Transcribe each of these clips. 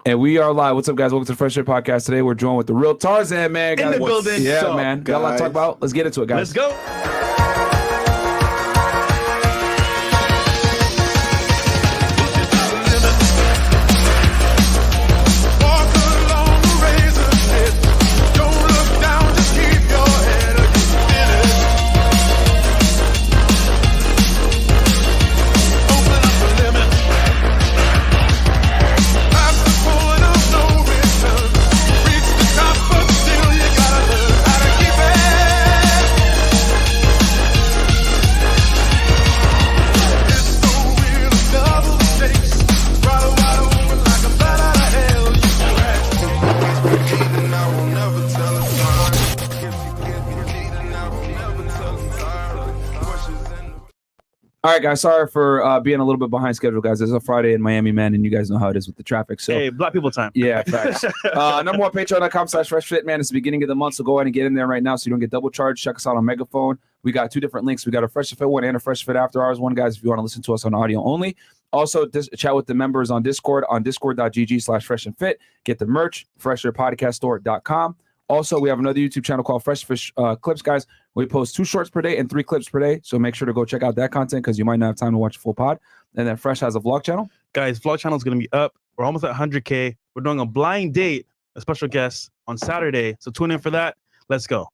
And we are live. What's up, guys? Welcome to the Fresh Air Podcast. Today we're joined with the real Tarzan, man. In the building. Yeah, What's man. up, Got a lot to talk about. Let's get into it, guys. Let's go. All right, guys. Sorry for being a little bit behind schedule, guys. It's a Friday in Miami, man, and you guys know how it is with the traffic. So, hey, black people time. Yeah, facts. Number one, patreon.com/freshfit, man. It's the beginning of the month, so go ahead and get in there right now so you don't get double charged. Check us out on Megaphone. We got two different links. We got a Fresh Fit one and a Fresh Fit After Hours one, guys, if you want to listen to us on audio only. Also, chat with the members on Discord on discord.gg/freshandfit. Get the merch, fresherpodcaststore.com. Also, we have another YouTube channel called Fresh Fish Clips, guys. We post 2 shorts per day and 3 clips per day. So make sure to go check out that content because you might not have time to watch a full pod. And then Fresh has a vlog channel. Guys, vlog channel is going to be up. We're almost at 100K. We're doing a blind date, a special guest on Saturday. So tune in for that. Let's go.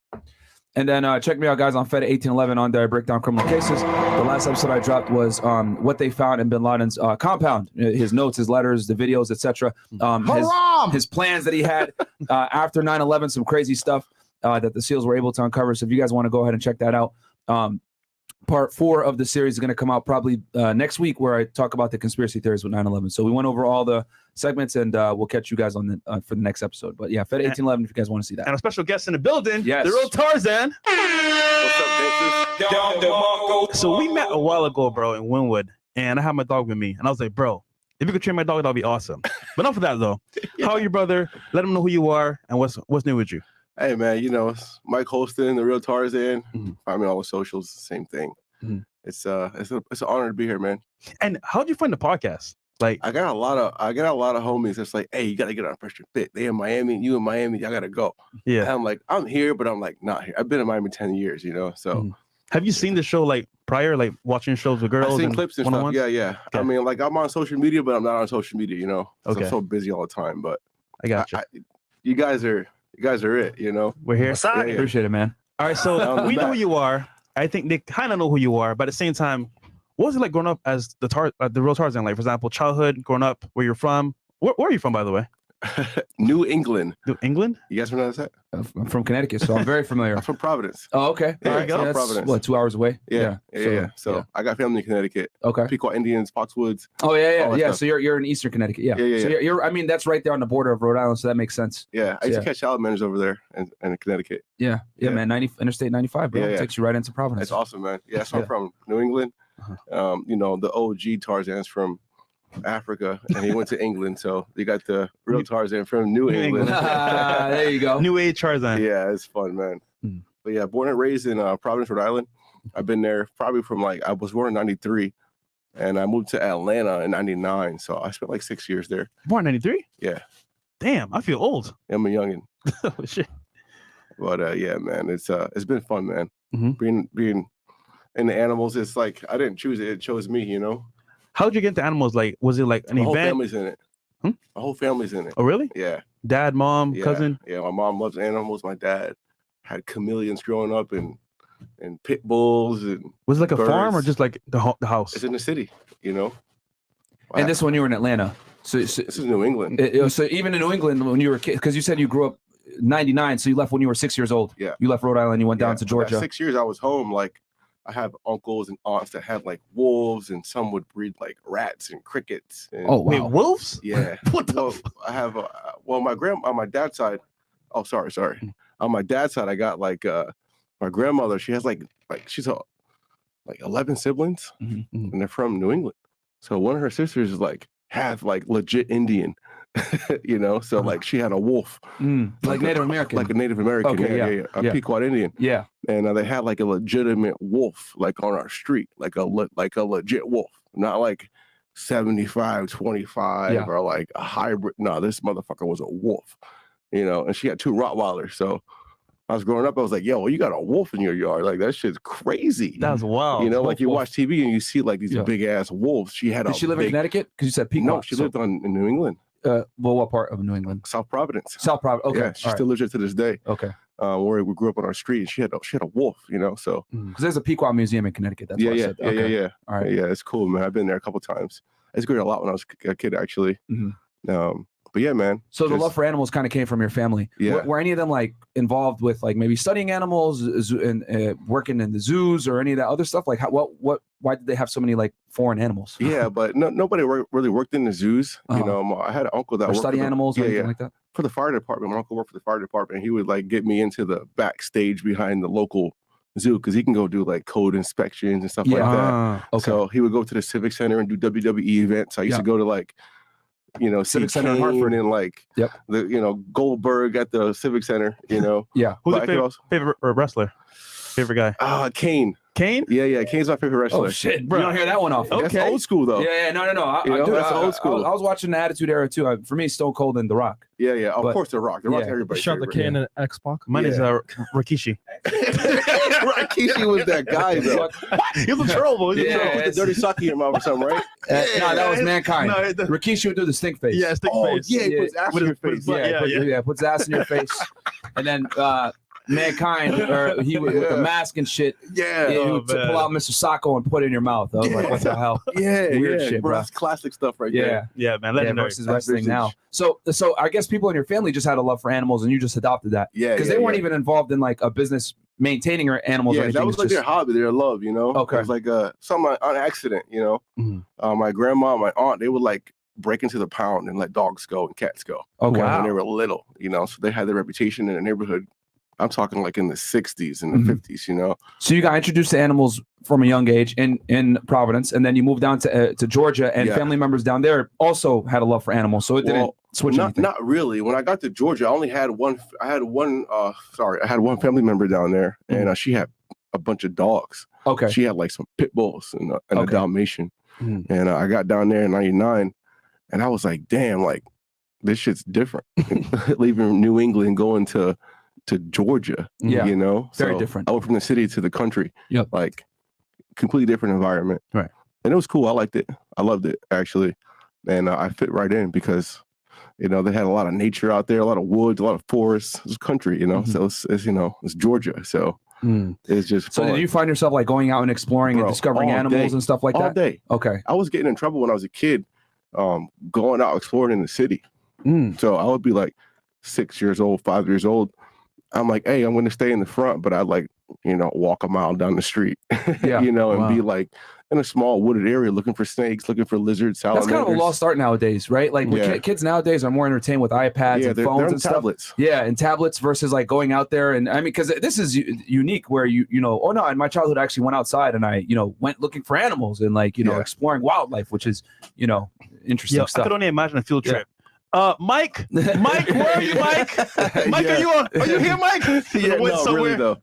And then check me out, guys, on Fed 1811 on there. I break down criminal cases. The last episode I dropped was what they found in Bin Laden's compound, his notes, his letters, the videos, etc. His plans that he had after 9/11, some crazy stuff that the SEALs were able to uncover. So if you guys want to go ahead and check that out, part 4 of the series is going to come out probably next week, where I talk about the conspiracy theories with 9/11. So we went over all the segments, and we'll catch you guys on the for the next episode. But yeah, Fed 1811 if you guys want to see that. And a special guest in the building, yes, the real Tarzan. What's up, gangsters? So we met a while ago, bro, in Wynwood, and I had my dog with me, and I was like, bro, if you could train my dog, that'd be awesome. But enough of that, though. How are you, brother? Let them know who you are and what's new with you. Hey, man, you know, it's Mike Holston, the real Tarzan. Find me on all the socials, same thing. It's an honor to be here, man. And how'd you find the podcast? Like, I got a lot of homies that's like, hey, you gotta get on Fresh and Fit. They in Miami, you in Miami, y'all gotta go. Yeah. And I'm like, I'm here, but I'm like not here. I've been in Miami 10 years, you know. So have you seen the show like prior, like watching shows with girls? I've seen clips and stuff. Yeah. Okay. I mean, like I'm on social media, but I'm not on social media, you know. Okay. I'm so busy all the time. But I got you. You guys are it, you know. We're here. Yeah. Appreciate it, man. All right, so we know who you are. I think they kind of know who you are, but at the same time, what was it like growing up as the real Tarzan? Like, for example, childhood, growing up, where you're from. Where are you from, by the way? New England. New England? You guys know that? I'm from Connecticut, so I'm very familiar. I'm from Providence. Oh, okay. Yeah, All right, that's Providence. What, 2 hours away? Yeah. So I got family in Connecticut. Okay. Pequot Indians, Foxwoods. Oh yeah. So you're in Eastern Connecticut. Yeah. So yeah. you're I mean, that's right there on the border of Rhode Island, so that makes sense. Yeah. I used to catch salamanders over there in Connecticut. Yeah, man. Interstate 95, bro. It takes you right into Providence. It's awesome, man. Yeah, so I'm from New England. You know, the OG Tarzan's from Africa, and he went to England, so you got the real Tarzan from New England. There you go. New age Tarzan. Yeah, it's fun, man. But yeah, born and raised in Providence, Rhode Island. I've been there probably from I was born in 93, and I moved to Atlanta in 99, so I spent like 6 years there. Born 93? Yeah. Damn, I feel old. I'm a youngin. Oh shit. But yeah, man, it's been fun, man. Being in the animals, it's like I didn't choose it; it chose me, you know. How'd you get into animals? Like, was it like an My event? whole family's in it. My whole family's in it. Oh, really? Yeah. Dad, mom, cousin? Yeah, my mom loves animals. My dad had chameleons growing up and pit bulls and was it like birds. A farm or just like the house? It's in the city, you know. And this when you were in Atlanta. So this is New England. So even in New England when you were a kid, because you said you grew up 99, so you left when you were 6 years old. Yeah. You left Rhode Island, you went down to Georgia. 6 years I was home. Like I have uncles and aunts that had like wolves, and some would breed like rats and crickets. And, oh, wow. Wait, wolves? Yeah. What the? I have my on my dad's side. Oh, sorry. On my dad's side, I got like my grandmother. She has like she's like 11 siblings, and they're from New England. So one of her sisters is like half like legit Indian. You know, so like she had a wolf, like Native American, like a Native American, okay, a Pequot Indian, and they had like a legitimate wolf, like on our street, like a legit wolf, not like 75-25 or like a hybrid. No, this motherfucker was a wolf, you know, and she had 2 Rottweilers. So I was growing up, I was like, yo, you got a wolf in your yard. Like, that shit's crazy. That's wild. You know, like you watch TV and you see like these big ass wolves. She had Did she live in Connecticut? Because you said Peacock. No, she lived in New England. Well, what part of New England? South Providence. South Providence. Okay. Yeah, she still lives here to this day. Okay. Where we grew up on our street, and she had a wolf, you know. So because there's a Pequot Museum in Connecticut. That's yeah. All right. Yeah, it's cool, man. I've been there a couple times. I used to go there a lot when I was a kid, actually. But yeah, man. So the love for animals kind of came from your family. Yeah. Were any of them like involved with like maybe studying animals and working in the zoos or any of that other stuff? Like why did they have so many like foreign animals? Yeah, but nobody really worked in the zoos. You know, I had an uncle that worked study animals or anything like that. For the fire department. My uncle worked for the fire department. He would like get me into the backstage behind the local zoo because he can go do like code inspections and stuff like that. Okay. So he would go to the Civic Center and do WWE events. I used to go to like, you know, Civic see Center in Hartford and like the, you know, Goldberg at the Civic Center, you know. Who's your favorite wrestler? Favorite guy? Kane. Kane? Yeah. Kane's my favorite wrestler. Oh shit, bro! You don't hear that one off. Okay. That's old school though. Yeah. No. That's old school. I was watching the Attitude Era too. For me, Stone Cold and The Rock. Yeah. Of course, The Rock. The Rock's everybody. Shot the Kane and X-Pac. Mine is Rikishi. Rikishi was that guy though. He was a trouble. With the dirty sock in your mouth or something, right? No, that was Mankind. Rikishi would do the stink face. Yeah, stink face. Yeah, he puts ass in your face. Puts ass in your face, and then. Mankind, or he would with the mask and shit. Yeah, he would pull out Mr. Sacco and put it in your mouth. I was like, what the hell? Weird shit, bro. That's classic stuff right there. Yeah, man. Legendary. Versus wrestling now. So I guess people in your family just had a love for animals, and you just adopted that. Yeah, because they weren't even involved in like a business maintaining or animals. Yeah, or anything. that was like their hobby, their love. You know. Okay. It was like something on accident. You know, my grandma, my aunt, they would like break into the pound and let dogs go and cats go. Okay. When they were little, you know, so they had their reputation in the neighborhood. I'm talking like in the 60s and the 50s, you know. So you got introduced to animals from a young age in Providence, and then you moved down to Georgia, and family members down there also had a love for animals. So it didn't switch anything. Not really. When I got to Georgia, I only had one. I had one family member down there, and she had a bunch of dogs. Okay. She had like some pit bulls and a Dalmatian, and I got down there in '99, and I was like, damn, like this shit's different. Leaving New England, going to Georgia, you know, very different. I went from the city to the country, like completely different environment, right? And it was cool. I liked it. I loved it actually, and I fit right in because, you know, they had a lot of nature out there, a lot of woods, a lot of forests. It was country, you know, so it's you know, it's Georgia, so it's just. So did you find yourself like going out and exploring and discovering animals and stuff like that? All day. Okay. I was getting in trouble when I was a kid, going out exploring in the city. So I would be like 6 years old, 5 years old. I'm like, hey, I'm going to stay in the front, but I'd like, you know, walk a mile down the street, you know, and be like in a small wooded area looking for snakes, looking for lizards, salamanders. That's kind of a lost art nowadays, right? Like kids nowadays are more entertained with iPads and phones and tablets. Stuff. Yeah, and tablets versus like going out there. And I mean, because this is unique where you know, oh no, in my childhood I actually went outside and I, you know, went looking for animals and like, you know, exploring wildlife, which is, you know, interesting stuff. I could only imagine a field trip. Mike, where are you, Mike? Mike, are you here, Mike? Really though.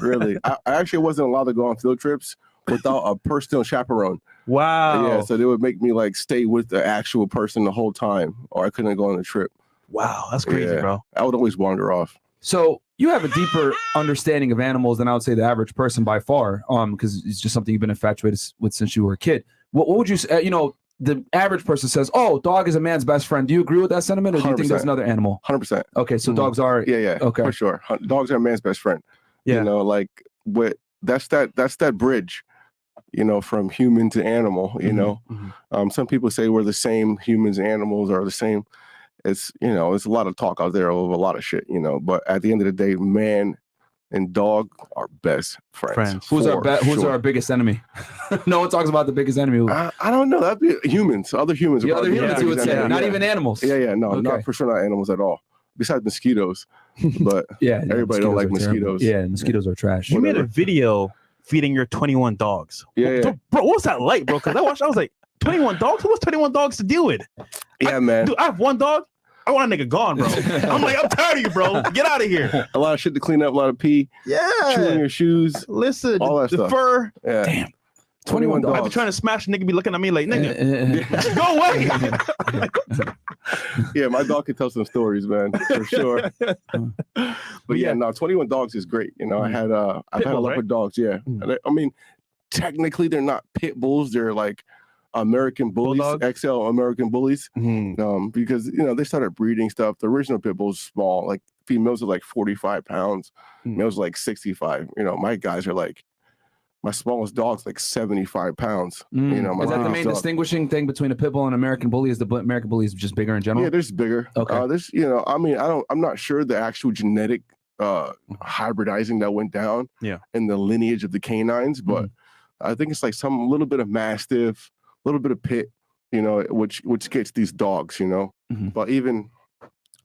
Really. I actually wasn't allowed to go on field trips without a personal chaperone. Wow. Yeah, so they would make me like stay with the actual person the whole time, or I couldn't go on the trip. Wow, that's crazy, bro. I would always wander off. So you have a deeper understanding of animals than I would say the average person by far, because it's just something you've been infatuated with since you were a kid. What would you say, you know, the average person says, oh, dog is a man's best friend. Do you agree with that sentiment, or do you think there's another animal? 100%. Okay, so dogs are... Yeah, okay, for sure. Dogs are a man's best friend. You know, like, that's that bridge, you know, from human to animal, you know. Some people say we're the same, humans and animals are the same. It's, you know, there's a lot of talk out there of a lot of shit, you know, but at the end of the day, man and dog are best friends. Who's our biggest enemy? No one talks about the biggest enemy. I don't know. That'd be humans. Other humans. Yeah, other humans, you would say. Not even animals. Yeah. No, not for sure. Not animals at all. Besides mosquitoes, but everybody don't like mosquitoes. Yeah, mosquitoes are trash. You made a video feeding your 21 dogs. Yeah. Bro, what was that like, bro? Because I was like, 21 dogs? Who was 21 dogs to deal with? Yeah, man. Dude, I have one dog. I want a nigga gone, bro. I'm like, I'm tired of you, bro. Get out of here. A lot of shit to clean up, a lot of pee. Yeah. Chewing your shoes. Listen, all that the stuff. Fur. Yeah. Damn. 21 I be dogs. trying to smash, nigga be looking at me like, nigga, go away. Yeah, my dog can tell some stories, man, for sure. But yeah, no, 21 dogs is great. You know, I've had a lot of dogs. Yeah, I mean, technically they're not pit bulls. They're like American bullies, XL American bullies. Because you know they started breeding stuff. The original pit bulls small, like females are like 45 pounds, males are like 65. You know, my guys are like. My smallest dog's like 75 pounds. You know, is that the main distinguishing thing between a pit bull and an American bully? Is the American bully is just bigger in general? Yeah, there's bigger. Okay. There's, you know, I mean, I'm not sure the actual genetic hybridizing that went down in the lineage of the canines, but I think it's like some little bit of mastiff, a little bit of pit, you know, which gets these dogs, you know. But even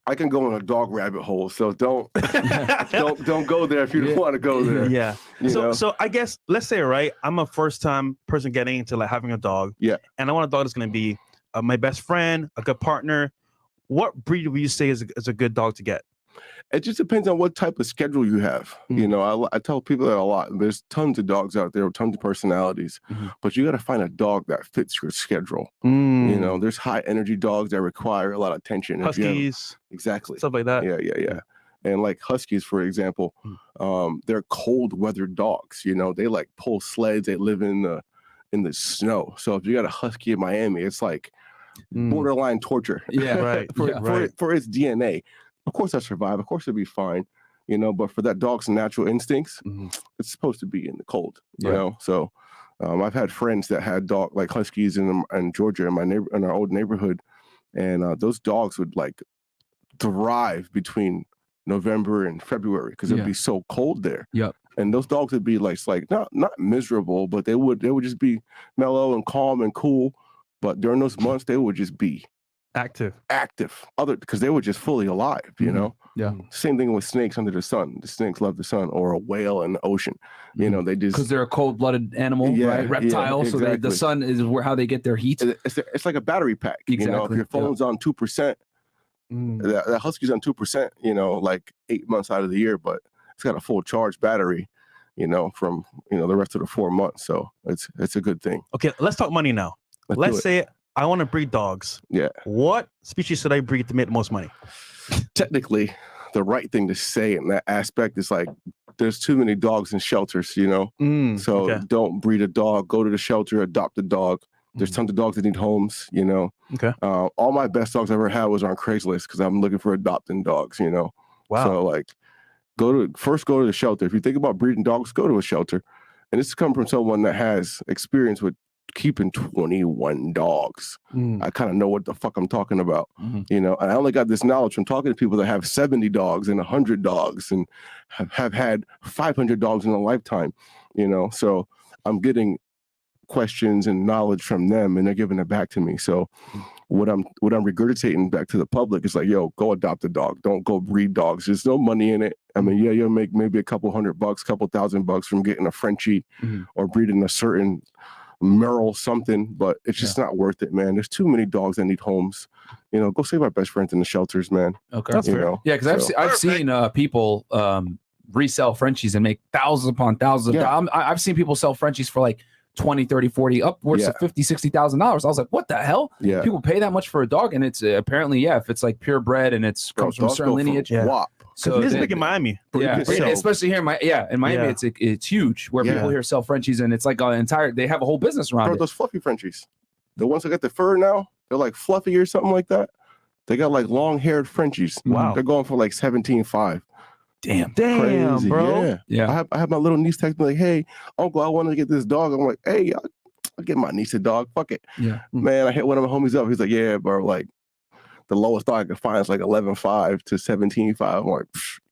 I can go in a dog rabbit hole, so don't go there if you don't want to go there. Yeah. So I guess let's say I'm a first time person getting into like having a dog. Yeah. And I want a dog that's gonna be my best friend, a good partner. What breed would you say is a good dog to get? It just depends on what type of schedule you have. You know, I tell people that a lot. There's tons of dogs out there with tons of personalities, but you got to find a dog that fits your schedule. You know, there's high energy dogs that require a lot of attention. Huskies, exactly, stuff like that. Yeah. And like huskies, for example, they're cold weather dogs. You know, they like pull sleds. They live in the snow. So if you got a husky in Miami, it's like borderline torture. Yeah, for its DNA. Of course I survive. Of course it'll be fine, you know, but for that dog's natural instincts, it's supposed to be in the cold, you know? So I've had friends that had like huskies in Georgia in our old neighborhood. And those dogs would like thrive between November and February because it'd be so cold there. Yep. And those dogs would be like not miserable, but they would just be mellow and calm and cool. But during those months, they would just be active because they were just fully alive, you know. Same thing with snakes under the sun. The snakes love the sun, or a whale in the ocean, you know. They just because they're a cold-blooded animal, right? Reptile, exactly. So the sun is how they get their heat. It's like a battery pack. You know, if your phone's on 2%, that husky's on 2%, you know, like 8 months out of the year, but it's got a full charge battery, you know, from the rest of the 4 months. So it's a good thing. Okay, let's talk money now. Let's say I want to breed dogs. Yeah. What species should I breed to make the most money? Technically, the right thing to say in that aspect is like, there's too many dogs in shelters, you know? So don't breed a dog. Go to the shelter, adopt a dog. There's tons of dogs that need homes, you know? Okay. All my best dogs I ever had was on Craigslist because I'm looking for adopting dogs, you know? Wow. So like, go to the shelter. If you think about breeding dogs, go to a shelter. And this is coming from someone that has experience with keeping 21 dogs. I kind of know what the fuck I'm talking about, you know, and I only got this knowledge from talking to people that have 70 dogs and 100 dogs and have had 500 dogs in a lifetime, you know, so I'm getting questions and knowledge from them and they're giving it back to me. So what I'm regurgitating back to the public is like, yo, go adopt a dog. Don't go breed dogs. There's no money in it. I mean, yeah, you'll make maybe a couple $100, couple $1,000 from getting a Frenchie or breeding a certain Merle something, but it's just not worth it, man. There's too many dogs that need homes. You know, go save our best friends in the shelters, man. Okay, that's fair. Yeah, because I've seen people resell Frenchies and make thousands upon thousands of dollars. I've seen people sell Frenchies for like 20, 30, 40, upwards of $50,000, $60,000. I was like, what the hell? Yeah. People pay that much for a dog, and it's apparently, if it's like purebred and it's comes from a certain lineage. So it's big in Miami. Especially here in Miami, it's huge where people here sell Frenchies, and it's like an they have a whole business around it. Those fluffy Frenchies, the ones that got the fur now, they're like fluffy or something like that. They got like long-haired Frenchies. Wow, they're going for like 17.5. Damn, crazy, bro. Yeah. I have my little niece text me like, "Hey, uncle, I want to get this dog." I'm like, "Hey, I'll get my niece a dog. Fuck it." Yeah, man. I hit one of my homies up. He's like, "Yeah, bro. Like, the lowest dog I could find is like 11.5 to 17.5. I'm like,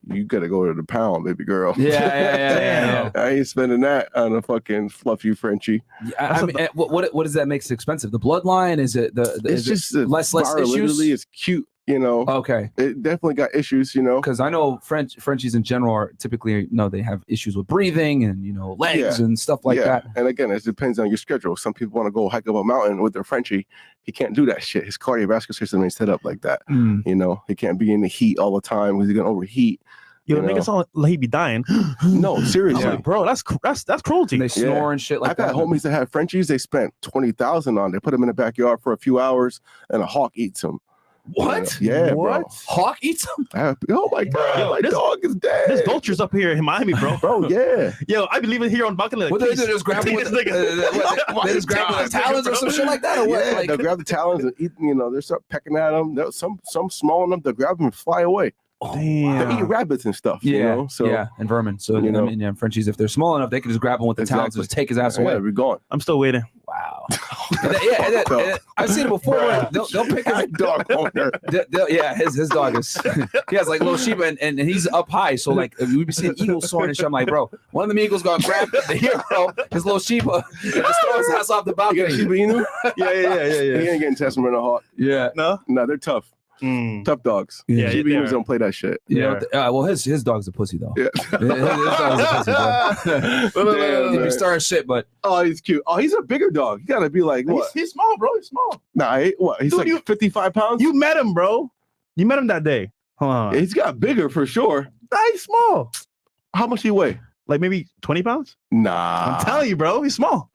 you gotta go to the pound, baby girl. Yeah. I ain't spending that on a fucking fluffy Frenchie. I mean, what does that make it expensive? The bloodline? Is it it's just less issues? It's cute, you know. Okay. It definitely got issues, you know. Because I know Frenchies in general are typically, they have issues with breathing and legs and stuff like that. And again, it depends on your schedule. Some people want to go hike up a mountain with their Frenchie. He can't do that shit. His cardiovascular system ain't set up like that. You know, he can't be in the heat all the time because he's gonna overheat. Yo, You know? niggas all like he be dying. No, seriously. I'm like, bro, that's cruelty. And they snore and shit like I've that. had homies that had Frenchies. They spent $20,000 on. They put them in the backyard for a few hours, and a hawk eats them. What? Yeah, What? bro. Hawk eats them? Oh my god, Yo, my dog is dead. There's vultures up here in Miami, bro. Bro, yeah. Yo, I be leaving here on balcony. Like, What they please, do? Just grab them take with this nigga. they just grab them with talons or some shit like that, or what? Yeah, Like, they'll grab the talons and eat. You know, they start pecking at them. Some small enough, they'll grab them and fly away. They eat rabbits and stuff. yeah, You know? So yeah, and vermin. So you know. yeah, Frenchies, if they're small enough, they can just grab them with the talons and just take his ass away. yeah, we're gone. I'm still waiting. Wow. And I've seen it before. Where they'll pick his Dog owner. Yeah, his dog is. He has like little sheep, and he's up high. So like we be seeing eagles soaring and shit. I'm like, bro, one of them eagles gonna grab the hero, his little sheep, and just throw his ass off the You got a balcony. Shiba Inu? Yeah. He ain't getting tested in a hawk. Yeah, No? No, they're tough. Tough dogs. Yeah, Shiba they Inus are. don't play that shit. yeah. Well, his dog's a pussy though. Yeah. His dog's a pussy, bro. Damn, He be man. starting shit, but Oh, he's cute. Oh, he's a bigger dog. You gotta be like what? He's small, bro. He's small. Nah, what? He's Dude, like you- 55 pounds. You met him, bro. You met him that day. Hold on. He's got bigger for sure. Nah, he's small. How much he weigh? Like maybe 20 pounds? Nah. I'm telling you, bro. He's small.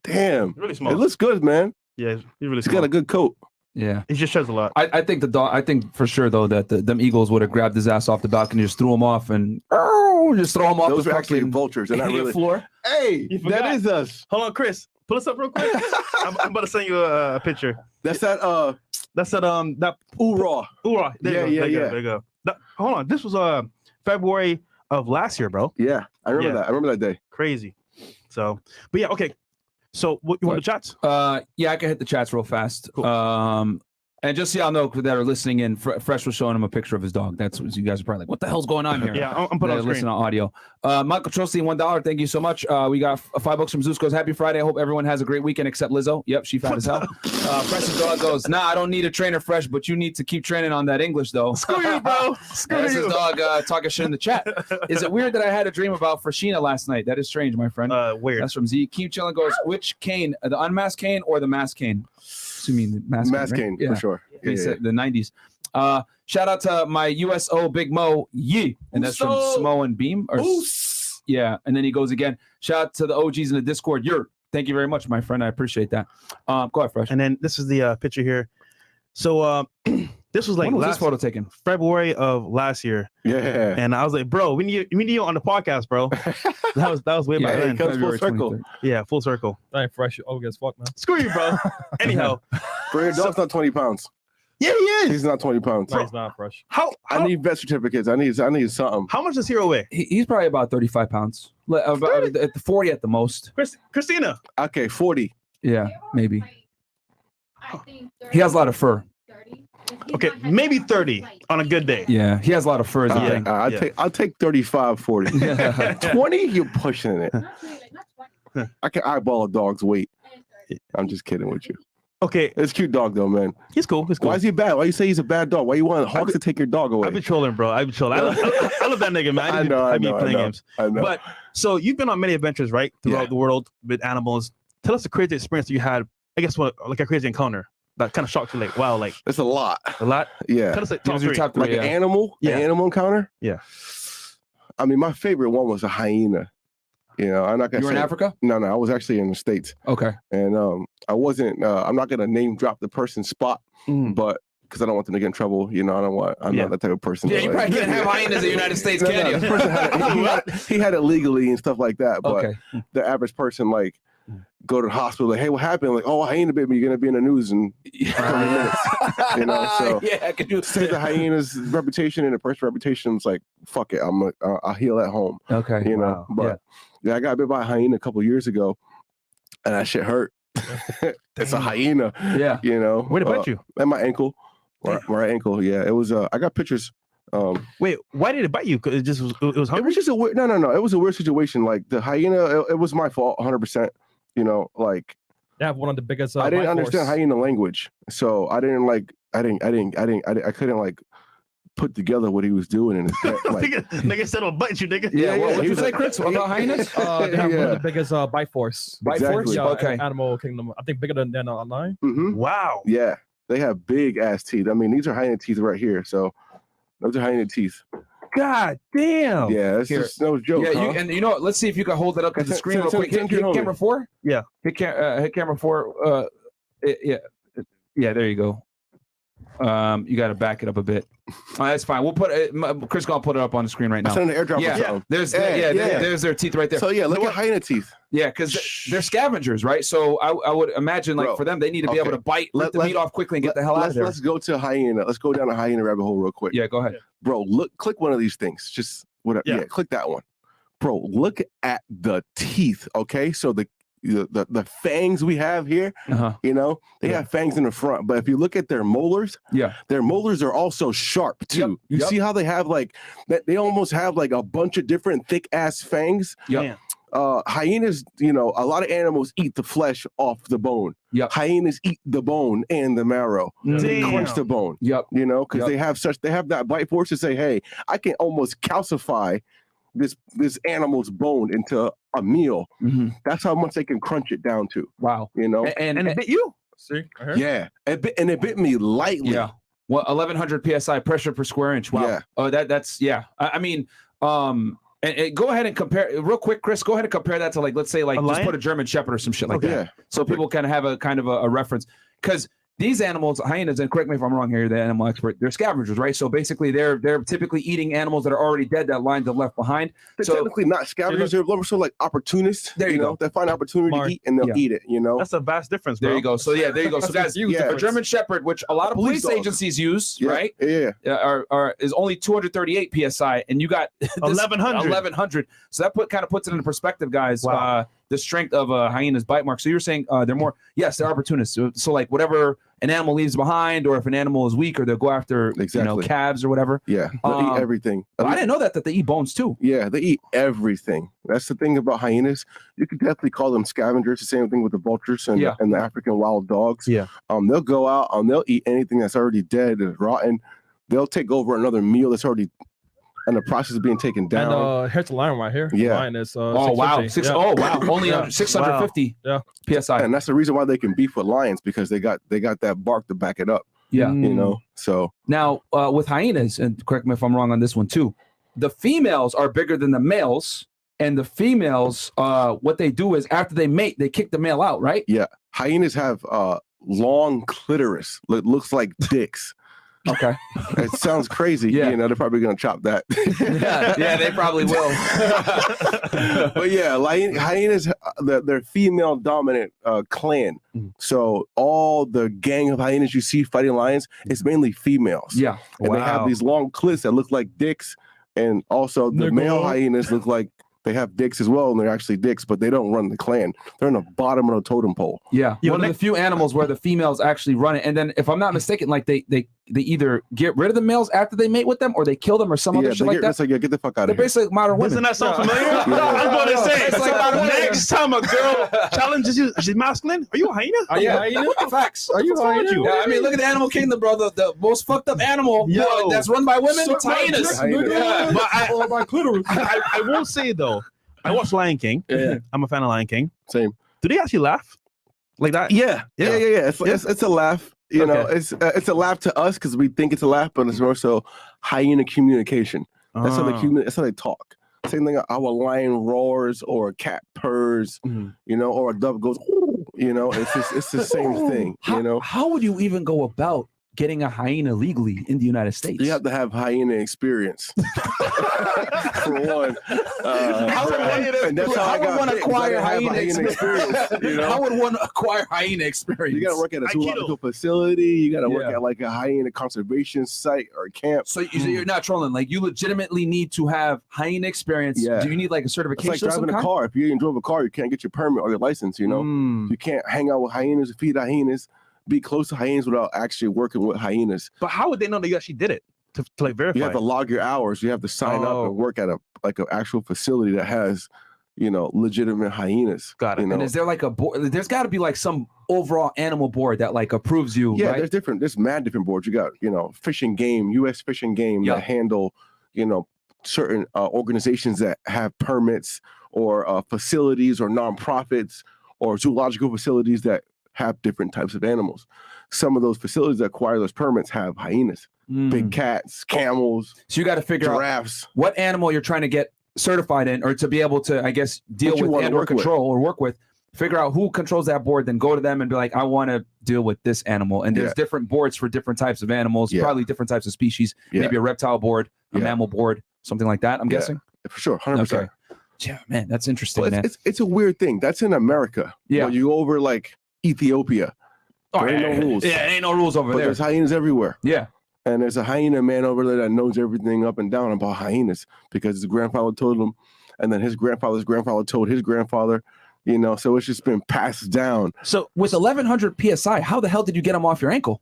Damn. Really small. It looks good, man. Yeah, he's really He's small. got a good coat. yeah. He just sheds a lot. I think the dog. I think for sure though that them eagles would have grabbed his ass off the balcony, just threw him off, and just throw him off Those the are actually fucking vultures. They're not really. floor. Hey, You forgot. that is us. Hold on, Chris. Pull us up real quick. I'm about to send you a picture. That's that. That's that Hoorah. hoorah. There you Yeah, go. yeah, There you go. Hold on. This was February of last year, bro. Yeah, I remember Yeah. that. I remember that day. Crazy. So, but yeah, okay. So what you want the chats? Yeah, I can hit the chats real fast. Cool. And just so y'all know that are listening in, Fresh was showing him a picture of his dog. That's what you guys are probably like, what the hell's going on here? Yeah, I'm putting on Listen screen. on audio. Michael Trosty, $1. Thank you so much. We got $5 from Zeus goes, happy Friday. I hope everyone has a great weekend except Lizzo. Yep, she fat as hell. Fresh's dog goes, nah, I don't need a trainer, Fresh, but you need to keep training on that English though. Screw you, bro. Screw That's his you. dog talking shit in the chat. Is it weird that I had a dream about Freshina last night? That is strange, my friend. Weird. That's from Z. Keep chilling goes, which cane? The unmasked cane or the masked cane? Assuming the masked Mass cane, cane right? for sure. He Yeah, said the 90s. Shout out to my USO Big Mo Yee. And that's from Uso. Smo and Beam. Or yeah. And then he goes again. Shout out to the OGs in the Discord. Thank you very much, my friend. I appreciate that. Go ahead, Fresh. And then this is the picture here. So this was like When was this last photo taken? February of last year. Yeah. And I was like, bro, we need you on the podcast, bro. that was way back Yeah, then. it comes full February circle. 23rd. Yeah, full circle. I ain't fresh. Oh, as fuck, man. Screw you, bro. Anyhow. For your dog's not 20 pounds. Yeah, he is. He's not 20 pounds. No, he's not fresh. I need vet certificates. I need something. how much does Hero weigh? He's probably about 35 pounds. About at the 40 at the most. Christina. Okay, 40. Yeah, maybe. He has a lot of fur. Okay, maybe 30 on a good day. Yeah, he has a lot of fur. Is the thing. I'll take 35, 40. 20, you're pushing it. I can eyeball a dog's weight. I'm just kidding with you. Okay, It's a cute dog though, man. he's cool. He's cool. Why is he bad? Why you say he's a bad dog? Why you want Hawks to take your dog away? I've been trolling, bro. I've been trolling. I love that nigga, man. I be playing games. I know. But so you've been on many adventures, right? Throughout the world with animals. Tell us the crazy experience you had. I guess like a crazy encounter that kind of shocked you. Like, wow, like It's a lot. a lot. Yeah. Tell us like Give top us your three. top three. Like Yeah. an animal? Yeah. An animal encounter? Yeah. I mean, my favorite one was a hyena. You know, I'm not gonna You were say in Africa? No, I was actually in the States. Okay. And I wasn't I'm not gonna name drop the person's spot, but because I don't want them to get in trouble, you know, I'm not that type of person. Yeah, that, you like- probably can't have hyenas in the United States, No, can no, you? this person he had it legally and stuff like that. But Okay. the average person like go to the hospital, like, hey, what happened? Like, oh, hyena bit me. You're gonna be in the news in 20 minutes. You know, so yeah, could you save the hyena's reputation and the person's reputation. It's like, fuck it, I'll heal at home. Okay. You know, Wow. but yeah, I got bit by a hyena a couple years ago, and that shit hurt. It's a hyena. Yeah. You know, Where did it bite you? at my ankle, right ankle. Yeah, it was. I got pictures. Wait, why did it bite you? 'Cause it just was. It was It hungry. was just a weird. No. It was a weird situation. Like the hyena, it was my fault, 100%. You know, like They have one of the biggest. I didn't bite understand force. hyena language, so I didn't like. I couldn't like put together what he was doing in his head. Like, nigga said I'll bite you, nigga. Yeah. yeah, What he you was say, like- Chris? What about hyenas? They have one of Yeah. the biggest bite force. Bite force? Exactly. Yeah, Okay. Animal kingdom. I think bigger than a lion. mhm. Wow. Yeah, they have big ass teeth. I mean, these are hyena teeth right here. So those are hyena teeth. God damn. Yeah, it's Here. just no joke. Yeah, huh? and you know what? Let's see if you can hold it up to the screen real quick. Hit camera 4. Yeah. Hit camera 4. Yeah. There you go. You got to back it up a bit. That's fine. We'll put it. Chris gonna put it up on the screen right now. Send the airdrop. Yeah. There's their teeth right there. So yeah, look at hyena teeth. Yeah, because they're scavengers, right? So I would imagine, like, for them, they need to be able to bite, rip the meat off quickly, and get the hell out of there. Let's go to hyena. Let's go down a hyena rabbit hole real quick. Yeah, go ahead, bro. Look, click one of these things. Just whatever. Yeah, click that one, bro. Look at the teeth. Okay, so the fangs we have here, you know, they have fangs in the front, but if you look at their molars, their molars are also sharp too. You see how they have like that? They almost have like a bunch of different thick ass fangs. Hyenas, you know, a lot of animals eat the flesh off the bone. Hyenas eat the bone and the marrow. They crunch the bone. You know, because they have that bite force to say, hey, I can almost calcify this animal's bone into a meal. That's how much they can crunch it down to. Wow. You know, and it bit you. See, yeah, it bit me lightly. Yeah. Well, 1100 psi pressure per square inch. Wow. Yeah. Oh, that's I mean, and go ahead and compare real quick, Chris. Go ahead and compare that to, like, let's say, like, just put a German Shepherd or some shit like that, so people can have a kind of a reference. Because these animals, hyenas, and correct me if I'm wrong here, the animal expert, they're scavengers, right? So basically, they're typically eating animals that are already dead that lions have left behind. They're technically not scavengers; they're more so like opportunists. There you go. They find opportunity to eat, and they'll eat it. You know, that's a vast difference, bro. There you go. So there you go. So guys, a German Shepherd, which a lot of police agencies use, right? Is only 238 psi, and you got 1100. So that kind of puts it into perspective, guys. Wow. The strength of a hyena's bite mark. So you're saying they're more, they're opportunists. So like whatever an animal leaves behind, or if an animal is weak, or they'll go after calves or whatever. Yeah, they'll eat everything. I didn't know that they eat bones too. Yeah, they eat everything. That's the thing about hyenas. You could definitely call them scavengers. The same thing with the vultures and the African wild dogs. Yeah, they'll go out and they'll eat anything that's already dead and rotten. They'll take over another meal that's already in the process of being taken down. And here's the lion right here. Yeah. The lion is oh wow, 650. only 650 psi. And that's the reason why they can beef with lions, because they got that bark to back it up. Yeah, you know. So now with hyenas, and correct me if I'm wrong on this one too, the females are bigger than the males, and the females, what they do is after they mate, they kick the male out, right? Yeah, hyenas have long clitoris. It looks like dicks. Okay. It sounds crazy. You know, they're probably gonna chop that. yeah, they probably will. But yeah, hyenas, they're female dominant clan. So all the gang of hyenas you see fighting lions, it's mainly females. Yeah. And they have these long clits that look like dicks, and also the male hyenas look like they have dicks as well, and they're actually dicks, but they don't run the clan. They're in the bottom of the totem pole. Yeah, one of the few animals where the females actually run it, and then if I'm not mistaken, like they either get rid of the males after they mate with them, or they kill them, or some other shit like that. It's like, get the fuck out of here. They're basically like modern women. Doesn't that sound familiar? I'm going to say, it's like next time a girl challenges you, she's masculine. Are you a hyena? Are you a hyena? What the facts? Are you a hyena? Yeah, I mean, look at the animal kingdom, bro. The most fucked up animal that's run by women. It's hyenas. But by clitoris. I will say though, I watch Lion King. I'm a fan of Lion King. Same. Do they actually laugh like that? Yeah. It's a laugh. You know, it's a laugh to us because we think it's a laugh, but it's more so hyena communication. That's how they talk. Same thing. How a lion roars, or a cat purrs, you know, or a dove goes, you know. It's the same thing. You know. How would you even go about getting a hyena legally in the United States? You have to have hyena experience. For one. How would one acquire hyena experience? You know? How would one acquire hyena experience? You got to work at a zoological facility. You got to work at like a hyena conservation site or a camp. So you're not trolling. Like, you legitimately need to have hyena experience. Yeah. Do you need like a certification? It's like driving a car. If you ain't drove a car, you can't get your permit or your license. You know, you can't hang out with hyenas, feed hyenas, be close to hyenas without actually working with hyenas. But how would they know that you actually did it to like verify? You have to log your hours. You have to sign up and work at an actual facility that has, you know, legitimate hyenas. Got it. You know? And is there like a board? There's got to be like some overall animal board that like approves you. Yeah, right? there's mad different boards. You got, you know, Fish and Game, U.S. Fish and Game that handle, you know, certain organizations that have permits, or facilities or nonprofits or zoological facilities that have different types of animals. some of those facilities that acquire those permits have hyenas, big cats, camels. So you got to figure giraffes. out what animal you're trying to get certified in, or to be able to, I guess, deal What you with wanna and or work with. control or work with. Figure out who controls that board, then go to them and be like, I want to deal with this animal. And there's different boards for different types of animals, probably different types of species, maybe a reptile board, a mammal board, something like that, I'm guessing. For sure, 100%. Okay. Yeah, man, that's interesting, Well, man. it's a weird thing. That's in America. Yeah. When you go over like Ethiopia, there ain't no rules. Yeah, ain't no rules over But there. there's hyenas everywhere. Yeah. And there's a hyena man over there that knows everything up and down about hyenas because his grandfather told him, and then his grandfather's grandfather told his grandfather, you know, so it's just been passed down. So with 1100 PSI, how the hell did you get him off your ankle?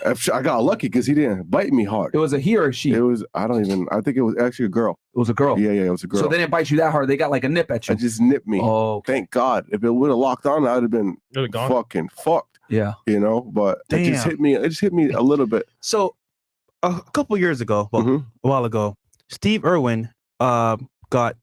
I got lucky because he didn't bite me hard. It was a he or a she? It was, I think it was actually a girl. It was a girl? Yeah, it was a girl. So they didn't bite you that hard. They got like a nip at you. It just nipped me. Oh, okay. Thank God. If it would have locked on, I would have been gone. fucking fucked. Yeah. You know, but it just hit me. It just hit me a little bit. So a couple years ago, well, a while ago, Steve Irwin got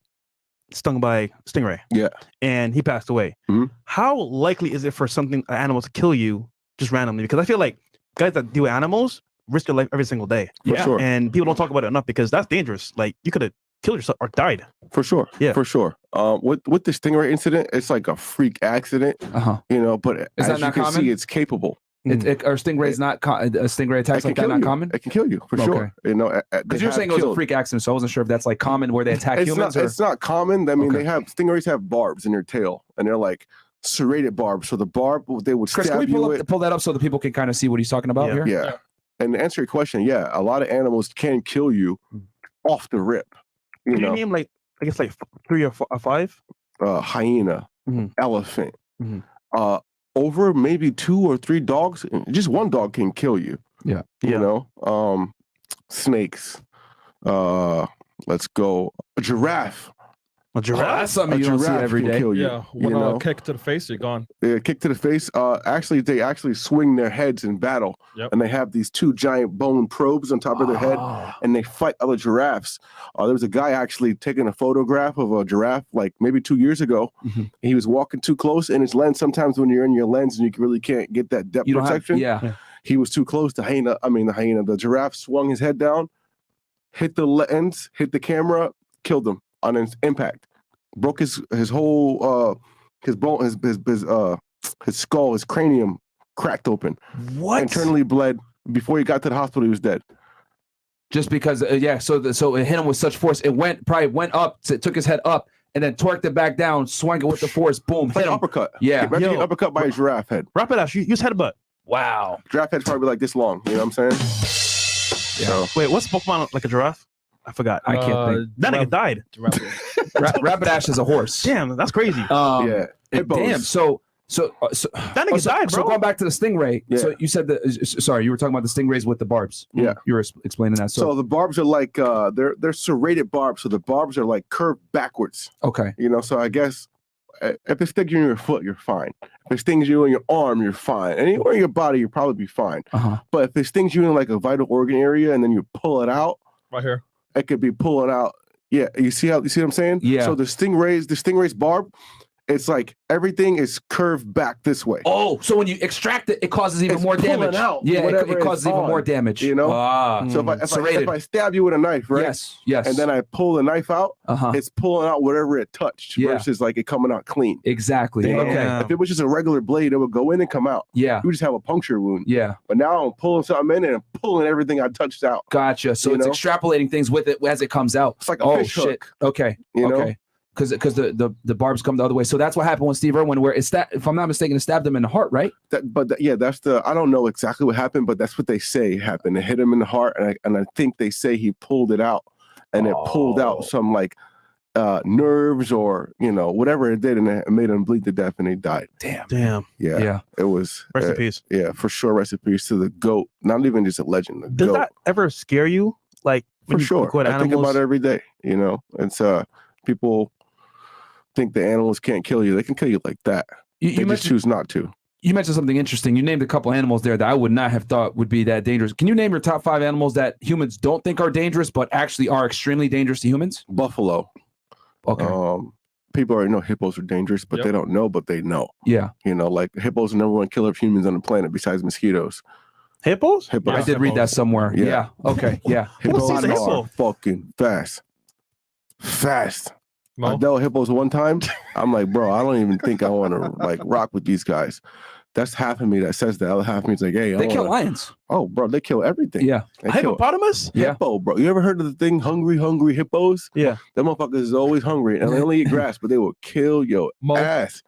stung by a stingray. Yeah. And he passed away. How likely is it for an animal to kill you just randomly? Because I feel like guys that deal with animals risk their life every single day. For sure. And people don't talk about it enough because that's dangerous. Like you could have killed yourself or died. For sure. Yeah. For sure. With the stingray incident, it's like a freak accident. You know, but is as that you can common? see, it's capable. Are stingrays not a stingray attacks like that not common? It can kill you for sure. You know, because you're saying it was a freak accident, so I wasn't sure if that's like common where they attack humans. It's not common. I mean, stingrays have barbs in their tail, and they're like serrated barbs. So the barb they would Chris, stab can we you pull that up so the people can kind of see what he's talking about here? Yeah. And to answer your question, a lot of animals can kill you off the rip. Can you name like I guess like 3 or 5? Hyena, elephant, over maybe 2 or 3 dogs. Just one dog can kill you. Yeah. You know, snakes. Let's go. A giraffe. A giraffe. That's something you don't see every day. Kill you, Yeah, one kick to the face, you're gone. Kick to the face. Actually, they actually swing their heads in battle, and they have these 2 giant bone probes on top of their head, and they fight other giraffes. There was a guy actually taking a photograph of a giraffe like maybe 2 years ago. He was walking too close in his lens. Sometimes when you're in your lens and you really can't get that depth protection, he was too close. The giraffe swung his head down, hit the lens, hit the camera, killed him on an impact. Broke his whole his bone, his skull, his cranium cracked open. What? Internally bled. Before he got to the hospital, he was dead. Just because, so it hit him with such force, probably went up, took his head up, and then torqued it back down, swung it with the force, boom, hit him. Uppercut. Yeah. Imagine getting uppercut by a giraffe head. Rapidash, use headbutt. Wow. Giraffe head's probably like this long. You know what I'm saying? Yeah. Wait, what's Pokemon like a giraffe? I forgot. I can't think. That nigga died. Rapidash is a horse. Damn, that's crazy. Hippos. Damn. So that nigga died, bro. So going back to the stingray. So you said sorry, you were talking about the stingrays with the barbs. Yeah. You were explaining that. So the barbs are like they're serrated barbs. So the barbs are like curved backwards. Okay. You know, so I guess if it stings you in your foot, you're fine. If it stings you in your arm, you're fine. Anywhere in your body, you'll probably be fine. But if it stings you in like a vital organ area and then you pull it out, right here, it could be pulling out. Yeah, you see what I'm saying? Yeah. So the stingray's barb, it's like everything is curved back this way. Oh, so when you extract it, it causes even more damage. Out it causes even more damage. You know? So if I stab you with a knife, right? Yes. And then I pull the knife out, it's pulling out whatever it touched versus like it coming out clean. Exactly. Damn. Okay. If it was just a regular blade, it would go in and come out. Yeah. You just have a puncture wound. Yeah. But now I'm pulling something in and I'm pulling everything I touched out. Gotcha. So it's extrapolating things with it as it comes out. It's like a fish hook. Okay. You know? Because the barbs come the other way. So that's what happened with Steve Irwin, where if I'm not mistaken, it stabbed him in the heart, right? That's I don't know exactly what happened, but that's what they say happened. It hit him in the heart, and I think they say he pulled it out, and it pulled out some like nerves or whatever it did, and it made him bleed to death, and he died. Damn. Yeah. It was rest in peace. Yeah, for sure. Rest in peace to the goat. Not even just a legend. The Does goat. that ever scare you? Like for sure. I think about it every day. It's people think the animals can't kill you. They can kill you like that. They just choose not to. You mentioned something interesting. You named a couple animals there that I would not have thought would be that dangerous. Can you name your top 5 animals that humans don't think are dangerous, but actually are extremely dangerous to humans? Buffalo. Okay. people already know hippos are dangerous, but they don't know, but they know. Yeah. You know, like hippos are the #1 killer of humans on the planet besides mosquitoes. Hippos? Hippos. I did read that somewhere. Yeah. Okay. Yeah. Hippos sees a hippo? are fucking fast. Fast. Mo? I dealt with hippos one time. I'm like, bro, I don't even think I want to like rock with these guys. That's half of me that says that. The other half of me is like, hey, They kill lions. Oh, bro, they kill everything. Yeah. They kill Hippopotamus? hippo, bro. You ever heard of the thing, hungry hippos? Yeah. Them motherfuckers is always hungry, and they only eat grass, but they will kill your ass.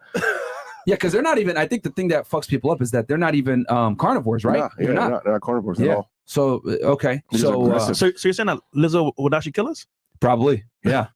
Yeah, because they're not even. I think the thing that fucks people up is that they're not even carnivores, right? Nah, they're not carnivores at all. So okay, They're so aggressive. So you're saying that Lizzo would actually kill us? probably, yeah.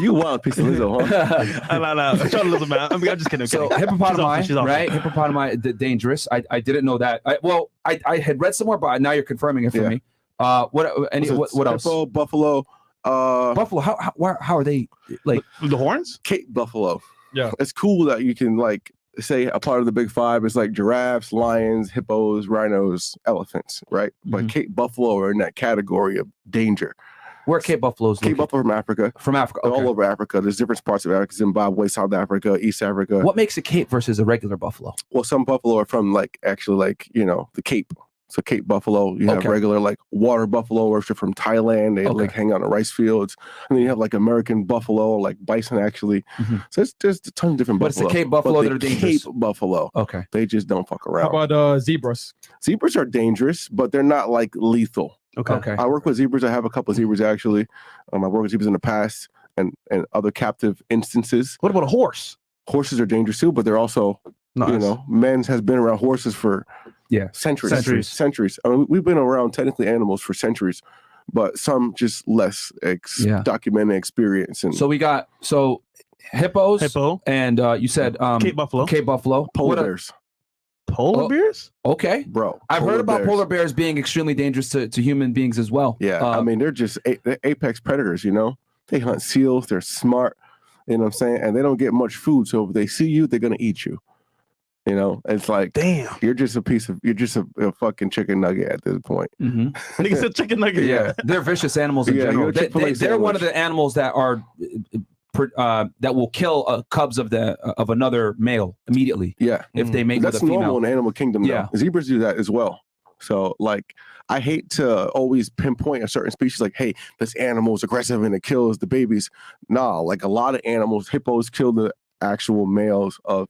You wild piece of Lizzo, huh? No. I'm trying to Lizzo, man. I'm just kidding. So She's hippopotami, awesome, she's awesome. right? Hippopotami, dangerous. I didn't know that. I had read somewhere, but now you're confirming it for me. What else? Hippo, buffalo. Buffalo. How are they like the horns? Cape buffalo. Yeah, it's cool that you can like say a part of the big five is like giraffes, lions, hippos, rhinos, elephants, right? But Cape buffalo are in that category of danger. Where are Cape buffaloes? Cape buffalo from Africa. From Africa, okay. All over Africa. There's different parts of Africa: Zimbabwe, South Africa, East Africa. What makes a Cape versus a regular buffalo? Well, some buffalo are from like actually like the Cape. So Cape buffalo, you have regular like water buffalo, or if you're from Thailand, they like hang out in rice fields. And then you have like American buffalo, like bison actually. So there's a ton of different buffalo. But it's the Cape buffalo that are dangerous. Cape buffalo. Okay. They just don't fuck around. How about zebras? Zebras are dangerous, but they're not like lethal. Okay. I work with zebras. I have a couple of zebras actually. I worked with zebras in the past and other captive instances. What about a horse? Horses are dangerous too, but they're also men has been around horses for centuries. I mean, we've been around technically animals for centuries, but some just less documented experience. And so we got hippos, and you said Cape buffalo, polar bears. Polar bears? Okay, bro. I've heard about polar bears being extremely dangerous to human beings as well. Yeah, I mean they're just they're apex predators. They hunt seals. They're smart. You know what I'm saying? And they don't get much food, so if they see you, they're gonna eat you. It's like, damn, you're just a fucking chicken nugget at this point. Nigga said chicken nugget. Yeah, they're vicious animals in general. They're one of the animals that are that will kill cubs of another male immediately. Yeah, if they mate with a female. That's normal in the animal kingdom. Yeah, zebras do that as well. So like, I hate to always pinpoint a certain species. Like, hey, this animal is aggressive and it kills the babies. Nah, like a lot of animals, hippos kill the actual males of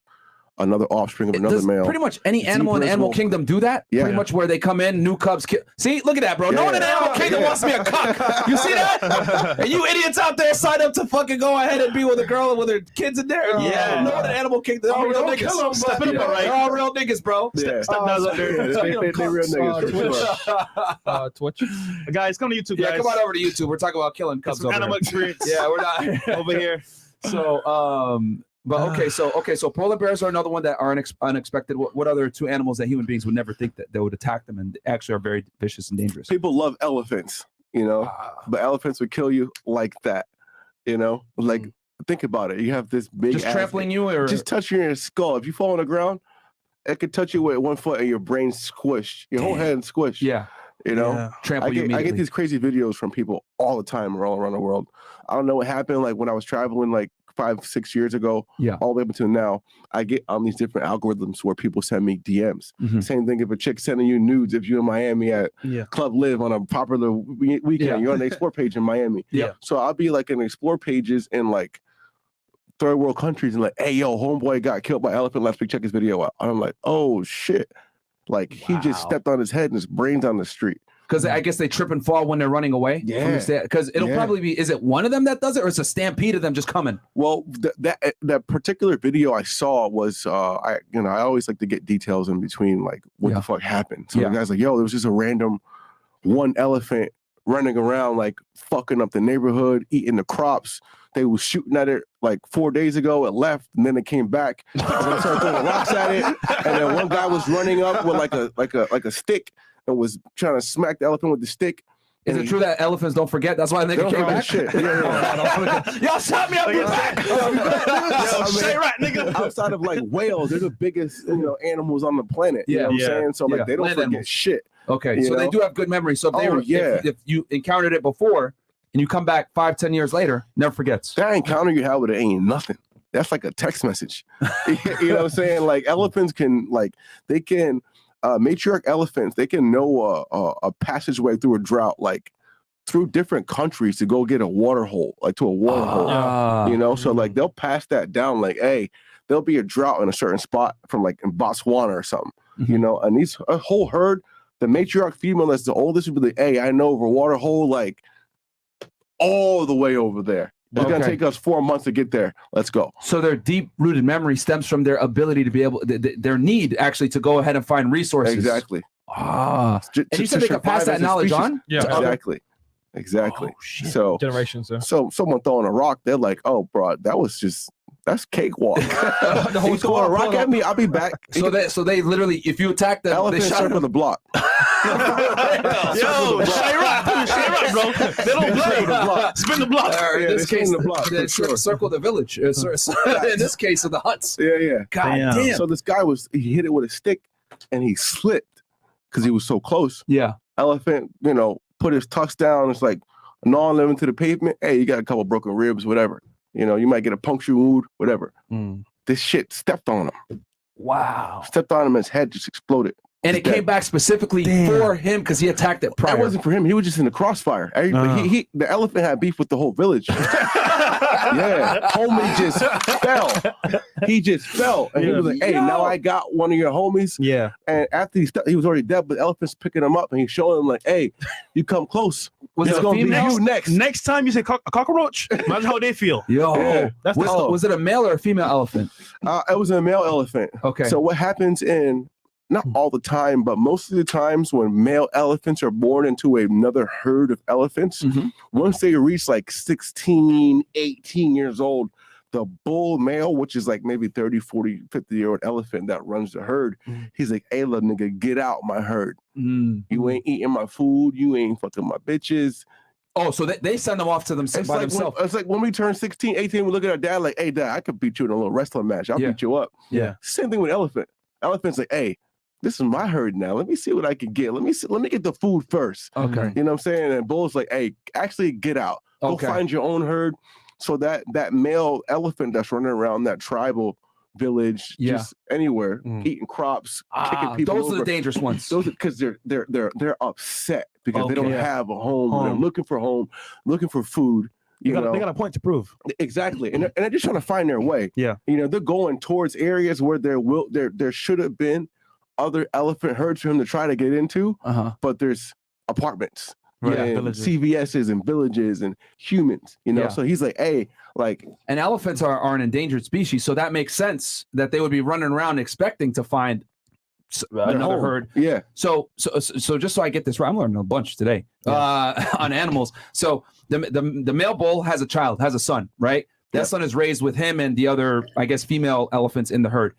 another offspring of another male. Pretty much any animal in the animal kingdom do that. Yeah. Pretty much where they come in, new cubs kill. See, look at that, bro. No one in the animal kingdom wants to be a cuck. You see that? And you idiots out there sign up to fucking go ahead and be with a girl and with her kids in there. Yeah. No one in the animal kingdom. They're all real niggas. They're all real niggas, bro. Yeah. Step down up there. They real niggas. Twitch. Guys, come to YouTube, guys. Yeah, come on over to YouTube. We're talking about killing cubs over animal here. experience. Yeah, we're not over here. So, but so polar bears are another one that are unexpected. What other two animals that human beings would never think that they would attack them and actually are very vicious and dangerous? People love elephants, but elephants would kill you like that, like think about it. You have this big just trampling you or just touch your skull. If you fall on the ground, it could touch you with 1 foot and your brain squished, your whole head squished. Yeah. Trample you immediately. I get these crazy videos from people all the time all around the world. I don't know what happened. Like when I was traveling like 5-6 years ago, all the way up until now, I get on these different algorithms where people send me DMs. Same thing if a chick sending you nudes, if you're in Miami at Club Live on a popular weekend, you're on the Explore page in Miami. So I'll be like in Explore pages in like third world countries and like, hey, yo, homeboy got killed by elephant last week. Check his video out. I'm like, oh shit. Like he just stepped on his head and his brain's on the street. Because I guess they trip and fall when they're running away. Yeah. Because it'll probably be, is it one of them that does it or it's a stampede of them just coming? Well, that particular video I saw was, I always like to get details in between, like what the fuck happened. So the guy's like, yo, there was just a random one elephant running around, like fucking up the neighborhood, eating the crops. They was shooting at it like 4 days ago. It left, and then it came back. And they started throwing rocks at it. And then one guy was running up with like a stick and was trying to smack the elephant with the stick. Is it true that elephants don't forget? That's why they came back. Shit. Y'all shot me up your back. Say right, nigga. Outside of like whales, they're the biggest animals on the planet. You know what I'm saying? So like they don't forget shit. Okay, so they do have good memory. So if if you encountered it before, and you come back 5-10 years later, never forgets. That encounter you had with it ain't nothing. That's like a text message. You know what I'm saying? Like elephants can, like they can, matriarch elephants, they can know a passageway through a drought, like through different countries to go get a water hole, like to a water hole. You know, so like they'll pass that down. Like, hey, there'll be a drought in a certain spot from like in Botswana or something. You know, and these a whole herd, the matriarch female that's the oldest would be like, hey, I know of a water hole like all the way over there. It's gonna take us 4 months to get there. Let's go. So their deep-rooted memory stems from their ability to be able, their need actually to go ahead and find resources. Exactly. And you said they could pass that knowledge on? Yeah, exactly. Oh, shit. So generations. so someone throwing a rock, they're like, oh, bro, that's cakewalk. He's throwing a rock at me, I'll be back. So they literally, if you attack them, elephant they shot circle them. the block. Yo, Shyrock, bro. They don't play. Spin the block. In this case, the block, they for sure. circle the village. In this case, of the huts. Yeah. God damn. So this guy he hit it with a stick and he slipped because he was so close. Yeah. Elephant, you know, put his tucks down. It's like gnawing them into the pavement. Hey, you got a couple broken ribs, whatever. You know, you might get a puncture wound, whatever. This shit stepped on him. Wow. Stepped on him, his head just exploded. And it came back specifically for him because he attacked it prior. That wasn't for him. He was just in the crossfire. The elephant had beef with the whole village. Yeah. Homie just fell. He just fell. And he was like, hey, now I got one of your homies. Yeah. And after he was already dead, but the elephant's picking him up and he's showing him like, hey, you come close. Was it's it a going to be female? you next. Next time you say a cockroach, imagine how they feel. Yo. Yeah. That's Was it a male or a female elephant? It was a male elephant. Okay. So what happens not all the time, but most of the times when male elephants are born into another herd of elephants, once they reach like 16, 18 years old, the bull male, which is like maybe 30, 40, 50-year-old elephant that runs the herd, he's like, hey, little nigga, get out my herd. You ain't eating my food. You ain't fucking my bitches. Oh, so they send them off to them by themselves. It's like when we turn 16, 18, we look at our dad like, hey, dad, I could beat you in a little wrestling match. I'll beat you up. Yeah. Same thing with elephant. Elephant's like, hey, this is my herd now. Let me see what I can get. Let me get the food first. Okay. You know what I'm saying? And bull's like, hey, actually get out. Go find your own herd. So that male elephant that's running around that tribal village, just anywhere, eating crops, kicking people those over. are the dangerous ones. Those because they're upset because they don't have a home. They're looking for home, looking for food. They got a point to prove. Exactly, and they're just trying to find their way. Yeah, you know, they're going towards areas where there should have been other elephant herds for him to try to get into, but there's apartments, and CVS's and villages and humans, you know. So he's like, hey, like, and elephants are an endangered species, so that makes sense that they would be running around expecting to find another herd. Yeah. So just so I get this right, I'm learning a bunch today on animals. So the male bull has a son, right? That son is raised with him and the other, I guess, female elephants in the herd.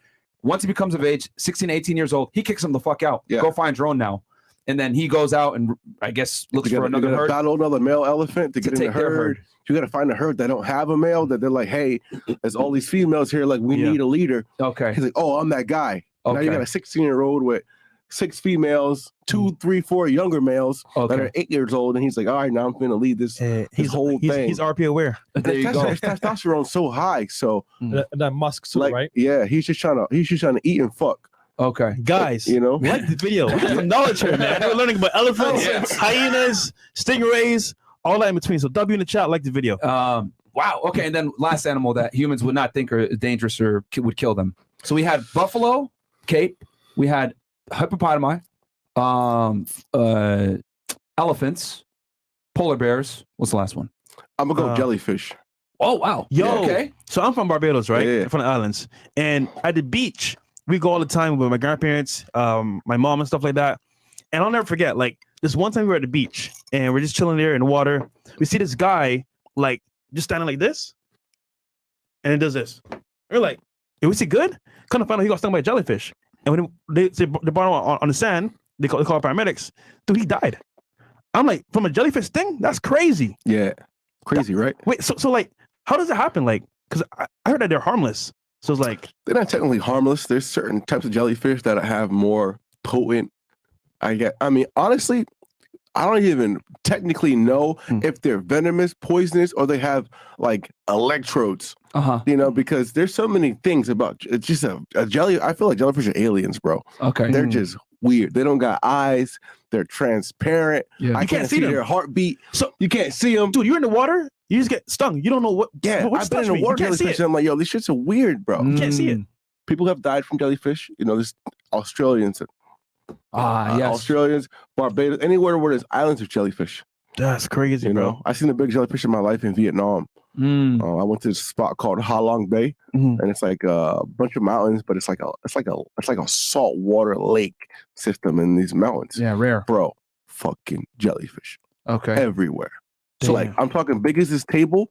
Once he becomes of age, 16, 18 years old, he kicks him the fuck out. Go find your own now. And then he goes out and, I guess, looks for another herd. Battle another male elephant to get in the herd. You got to find a herd that don't have a male, that they're like, hey, there's all these females here, like, we need a leader. Okay. He's like, oh, I'm that guy. Now you got a 16-year-old with 6 females, 2, 3, 4 younger males that are 8 years old, and he's like, all right, now I'm going to lead this whole thing. He's RP aware. There you go. His testosterone's so high, so that Musk suit, like, right? Yeah, he's just trying to eat and fuck. Okay, guys, you know, like the video. We got some knowledge here, man. We're learning about elephants, hyenas, stingrays, all that in between. So W in the chat, like the video. Wow. Okay, and then last animal that humans would not think are dangerous or would kill them. So we had buffalo, Kate. We had hippopotami, elephants, polar bears. What's the last one? I'm gonna go jellyfish. Oh wow. Yo. Okay. So I'm from Barbados, right? Yeah. From the islands, and at the beach we go all the time with my grandparents, my mom and stuff like that. And I'll never forget, like, this one time we were at the beach and we're just chilling there in the water. We see this guy like just standing like this, and it does this. We're like, is he good? Kind of find out he got stung by a jellyfish. And when they brought him on the sand, they call paramedics. Dude, he died. I'm like, from a jellyfish sting? That's crazy. Yeah, crazy, right? Wait, so like, how does it happen? Like, because I heard that they're harmless. So it's like, they're not technically harmless. There's certain types of jellyfish that have more potent. I mean, honestly, I don't even technically know if they're venomous, poisonous, or they have like electrodes. You know, because there's so many things about it's just a jelly. I feel like jellyfish are aliens, bro. Okay. They're just weird. They don't got eyes. They're transparent. Yeah. I can't see their heartbeat. So you can't see them. Dude, you're in the water, you just get stung. You don't know what. Yeah, I've been in the water jellyfish, and I'm like, yo, these shits are weird, bro. You can't see it. People have died from jellyfish. You know, there's Australians. Yes. Australians, Barbados, anywhere where there's islands of jellyfish. That's crazy, You bro. know, I seen a big jellyfish in my life in Vietnam. I went to this spot called Ha Long Bay, and it's like a bunch of mountains, but it's like a saltwater lake system in these mountains. Yeah, rare. Bro, fucking jellyfish. Okay. Everywhere. So like I'm talking big as this table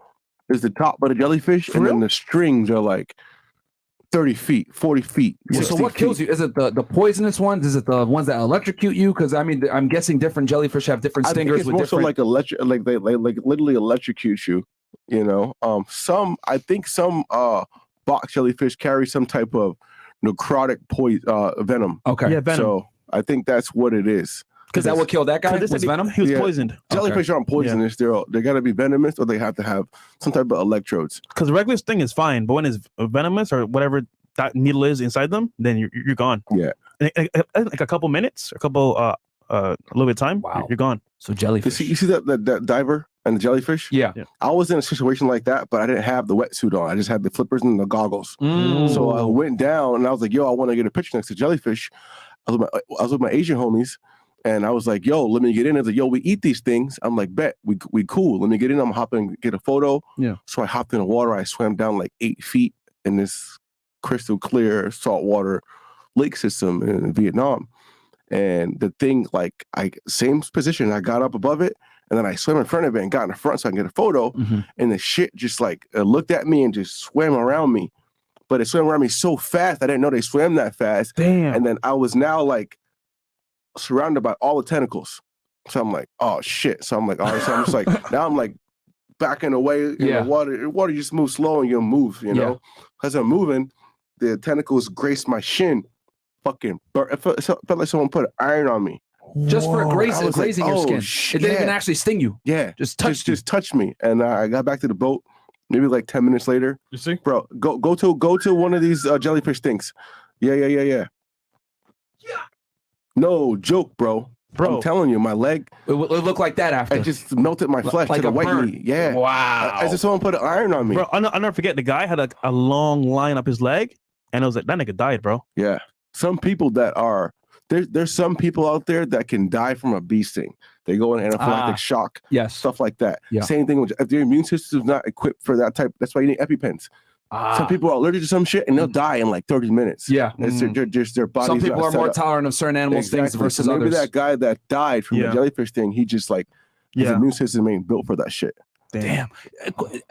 is the top of the jellyfish, and then the strings are like 30 feet, 40 feet. So what kills you? Is it the poisonous ones? Is it the ones that electrocute you? Because I mean, I'm guessing different jellyfish have different stingers. It's more so like they literally electrocute you. You know, I think some box jellyfish carry some type of necrotic venom. Okay. Yeah, venom. So I think that's what it is. Because that would kill that guy. Was venom? He was poisoned. Jellyfish aren't poisonous. They got to be venomous, or they have to have some type of electrodes. Because the regular sting is fine, but when it's venomous or whatever that needle is inside them, then you're gone. Yeah. Like a couple minutes, a little bit of time. Wow. You're gone. So jellyfish. You see that diver and the jellyfish? Yeah. I was in a situation like that, but I didn't have the wetsuit on. I just had the flippers and the goggles. So I went down and I was like, yo, I want to get a picture next to jellyfish. I was with my Asian homies. And I was like, yo, let me get in. I was like, yo, we eat these things. I'm like, bet, we cool. Let me get in. I'm hopping and get a photo. Yeah. So I hopped in the water. I swam down like 8 feet in this crystal clear saltwater lake system in Vietnam. And the thing, like, same position. I got up above it, and then I swam in front of it and got in the front so I can get a photo. And the shit just like looked at me and just swam around me. But it swam around me so fast, I didn't know they swam that fast. Damn. And then I was now like surrounded by all the tentacles. So I'm like, oh shit. So I'm like, all right. So I'm just like, now I'm like backing away in the water. The water just moves slow and you'll move, you know? As I'm moving, the tentacles grace my shin. Fucking burn. It felt like someone put an iron on me. Just for grazing your skin. Shit. It didn't even actually sting you. Yeah. Just touched me. And I got back to the boat maybe like 10 minutes later. You see? Bro, go to one of these jellyfish things. Yeah. No joke, bro. I'm telling you, my leg. It looked like that after. It just melted my flesh like to the a white burn. meat. Yeah. Wow. As if someone put an iron on me. Bro, I'll never forget. The guy had a long line up his leg, and it was like, that nigga died, bro. Yeah. Some people that are there's some people out there that can die from a bee sting. They go in anaphylactic shock. Yes. Stuff like that. Yeah. Same thing if their immune system is not equipped for that type. That's why you need EpiPens. Some people are allergic to some shit and they'll die in like 30 minutes. Yeah. It's just their bodies. Some people are more tolerant of certain animals things versus maybe others. that guy that died from the jellyfish thing, he just like his immune system ain't built for that shit. Damn.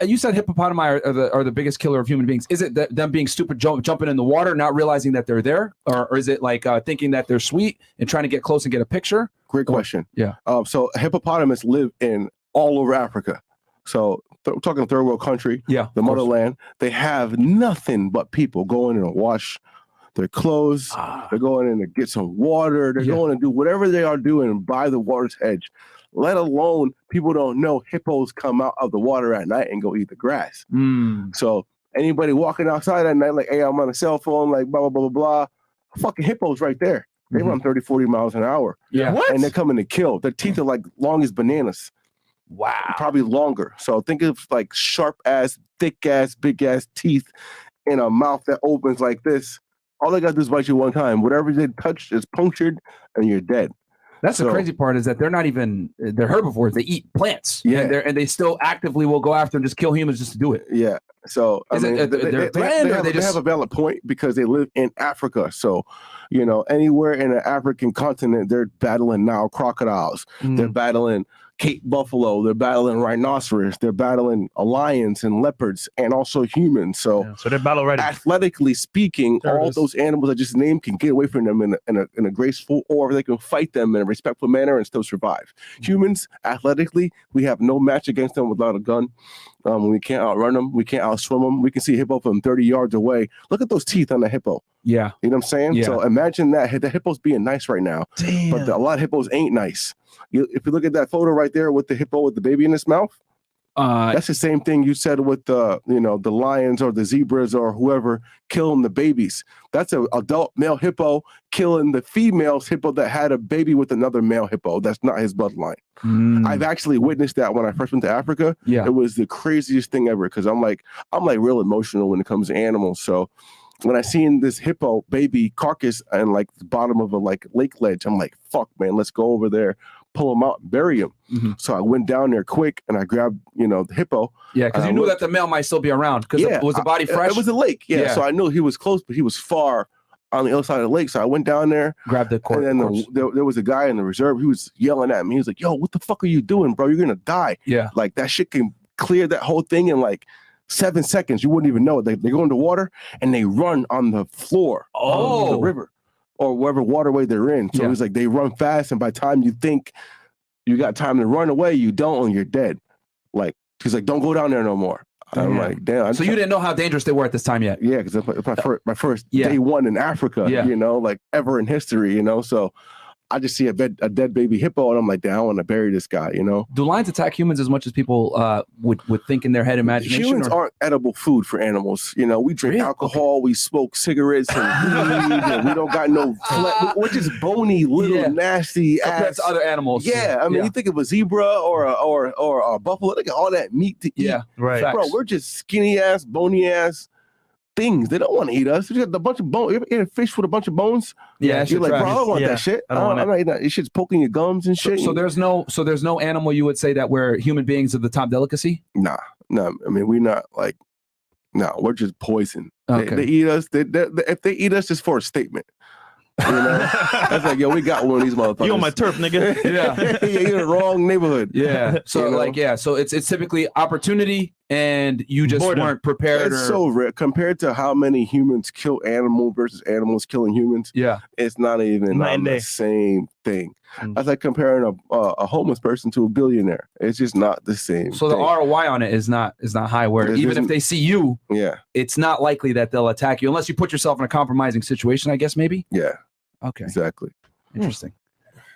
You said hippopotami are the biggest killer of human beings. Is it them being stupid, jumping in the water, not realizing that they're there? Or is it like thinking that they're sweet and trying to get close and get a picture? Great question. Yeah. So hippopotamus live in all over Africa. So we're talking third world country, the motherland. They have nothing but people going in and wash their clothes. They're going in to get some water. They're going to do whatever they are doing by the water's edge. Let alone people don't know hippos come out of the water at night and go eat the grass. So anybody walking outside at night like, hey, I'm on a cell phone, like blah, blah, blah, blah, blah. Fucking hippos right there. They run 30, 40 miles an hour. Yeah. What? And they're coming to kill. Their teeth are like long as bananas. Wow. Probably longer. So think of like sharp ass, thick ass, big ass teeth in a mouth that opens like this. All they gotta do is bite you one time. Whatever they touch is punctured and you're dead. That's the crazy part is that they're herbivores. They eat plants. Yeah. And they still actively will go after and just kill humans just to do it. Yeah. So I mean, they have a valid point because they live in Africa. So, you know, anywhere in the African continent, they're battling now crocodiles. They're battling Cape buffalo. They're battling rhinoceros. They're battling lions and leopards and also humans. So they're battle ready. Athletically speaking, all those animals I just named can get away from them in a graceful, or they can fight them in a respectful manner and still survive. Humans, athletically, we have no match against them without a gun. We can't outrun them. We can't outswim them. We can see a hippo from 30 yards away. Look at those teeth on the hippo. Yeah. You know what I'm saying? Yeah. So imagine that. The hippo's being nice right now. Damn. But a lot of hippos ain't nice. If you look at that photo right there with the hippo with the baby in its mouth, that's the same thing you said with the lions or the zebras or whoever killing the babies. That's an adult male hippo killing the female hippo that had a baby with another male hippo. That's not his bloodline. I've actually witnessed that when I first went to Africa. Yeah. It was the craziest thing ever because I'm like real emotional when it comes to animals. So when I seen this hippo baby carcass and like the bottom of a like lake ledge, I'm like, fuck, man, let's go over there, pull him out, and bury him. So I went down there quick and I grabbed, the hippo. Yeah, because you knew that the male might still be around because was the body fresh? It was a lake. Yeah. Yeah. So I knew he was close, but he was far on the other side of the lake. So I went down there, grabbed the corpse. And then there was a guy in the reserve. He was yelling at me. He was like, yo, what the fuck are you doing, bro? You're going to die. Yeah. Like that shit can clear that whole thing in like 7 seconds. You wouldn't even know it. They go into water and they run on the floor of the river or whatever waterway they're in. So he's like, they run fast. And by the time you think you got time to run away, you don't, and you're dead. Like, he's like, don't go down there no more. I'm like, damn. So you didn't know how dangerous they were at this time yet? Yeah, because it's my first day one in Africa, like ever in history, So I just see a dead baby hippo, and I'm like, damn, I want to bury this guy, Do lions attack humans as much as people would think in their head imagination? Humans aren't edible food for animals. We drink alcohol, we smoke cigarettes, and weed, and we don't got no we're just bony, little, nasty ass. to other animals. Yeah, I mean, you think of a zebra or a buffalo, look at all that meat to eat. Yeah, right. Bro, we're just skinny ass, bony ass things. They don't want to eat us. We got a bunch of bones. You ever eat a fish with a bunch of bones? Yeah, you're like, bro, I don't want that shit. I'm not eating that. This shit's poking your gums and shit. So there's no animal you would say that where human beings are the top delicacy? Nah. I mean, we're not like, we're just poison. Okay. They eat us. If they eat us, it's for a statement. That's like, yo, we got one of these motherfuckers. You on my turf, nigga. Yeah, you're in the wrong neighborhood. Yeah. So so it's typically opportunity, and you just weren't prepared. It's so rare compared to how many humans kill animals versus animals killing humans. Yeah, it's not even the same thing. That's like comparing a homeless person to a billionaire. It's just not the same. So thing. the ROI on it is not high. Where even if they see you, it's not likely that they'll attack you unless you put yourself in a compromising situation. I guess maybe. Yeah. Okay. Exactly. Interesting.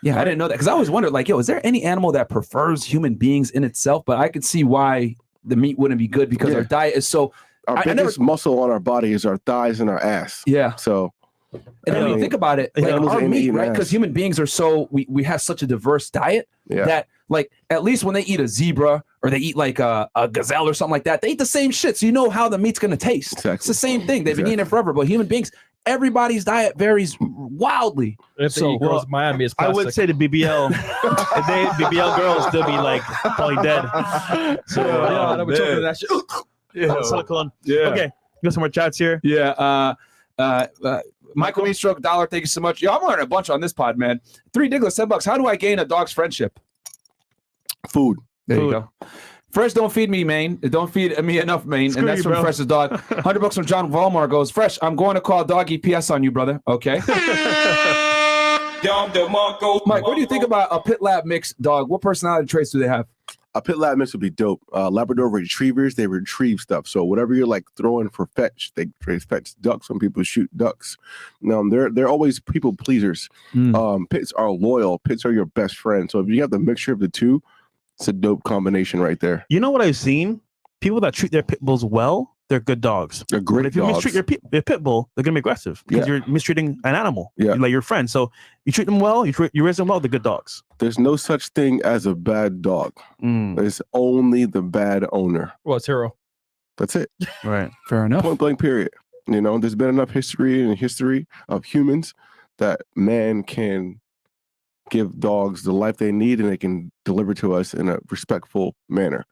Yeah, I didn't know that because I always wondered, like, yo, is there any animal that prefers human beings in itself? But I could see why the meat wouldn't be good because our diet is so. Our biggest muscle on our body is our thighs and our ass. Yeah. So. And then when you think about it, like our meat, right? Because human beings are so we have such a diverse diet that, like, at least when they eat a zebra or they eat like a gazelle or something like that, they eat the same shit. So you know how the meat's gonna taste. Exactly. It's the same thing. They've been eating it forever. But human beings, everybody's diet varies wildly. If they eat girls, Miami is classic. I would say the BBL, BBL girls still be like probably dead. So I would choke that shit. Silicone. Yeah. Okay. Got some more chats here. Yeah. Michael Meanstroke, $1. Thank you so much. Yo, I'm learning a bunch on this pod, man. $3 $10. How do I gain a dog's friendship? Food. There you go. Fresh, don't feed me, man. Don't feed me enough, man. And that's from Fresh's dog. $100 from John Volmar goes, Fresh, I'm going to call Doggy PS on you, brother. Okay. Mike, what do you think about a pit lab mixed dog? What personality traits do they have? A pit lab mix would be dope. Labrador retrievers, they retrieve stuff. So whatever you're like throwing for fetch, they fetch ducks when people shoot ducks. They're always people pleasers. Pits are loyal. Pits are your best friend. So if you have the mixture of the two, it's a dope combination right there. You know what I've seen? People that treat their pit bulls well, they're good dogs. They're great but if you dogs. mistreat your pit bull, they're gonna be aggressive because you're mistreating an animal, like your friend. So you treat them well, you raise them well, they're good dogs. There's no such thing as a bad dog. It's only the bad owner. Well, it's hero. That's it. Right. Fair enough. Point blank period. There's been enough history of humans that man can give dogs the life they need and they can deliver to us in a respectful manner.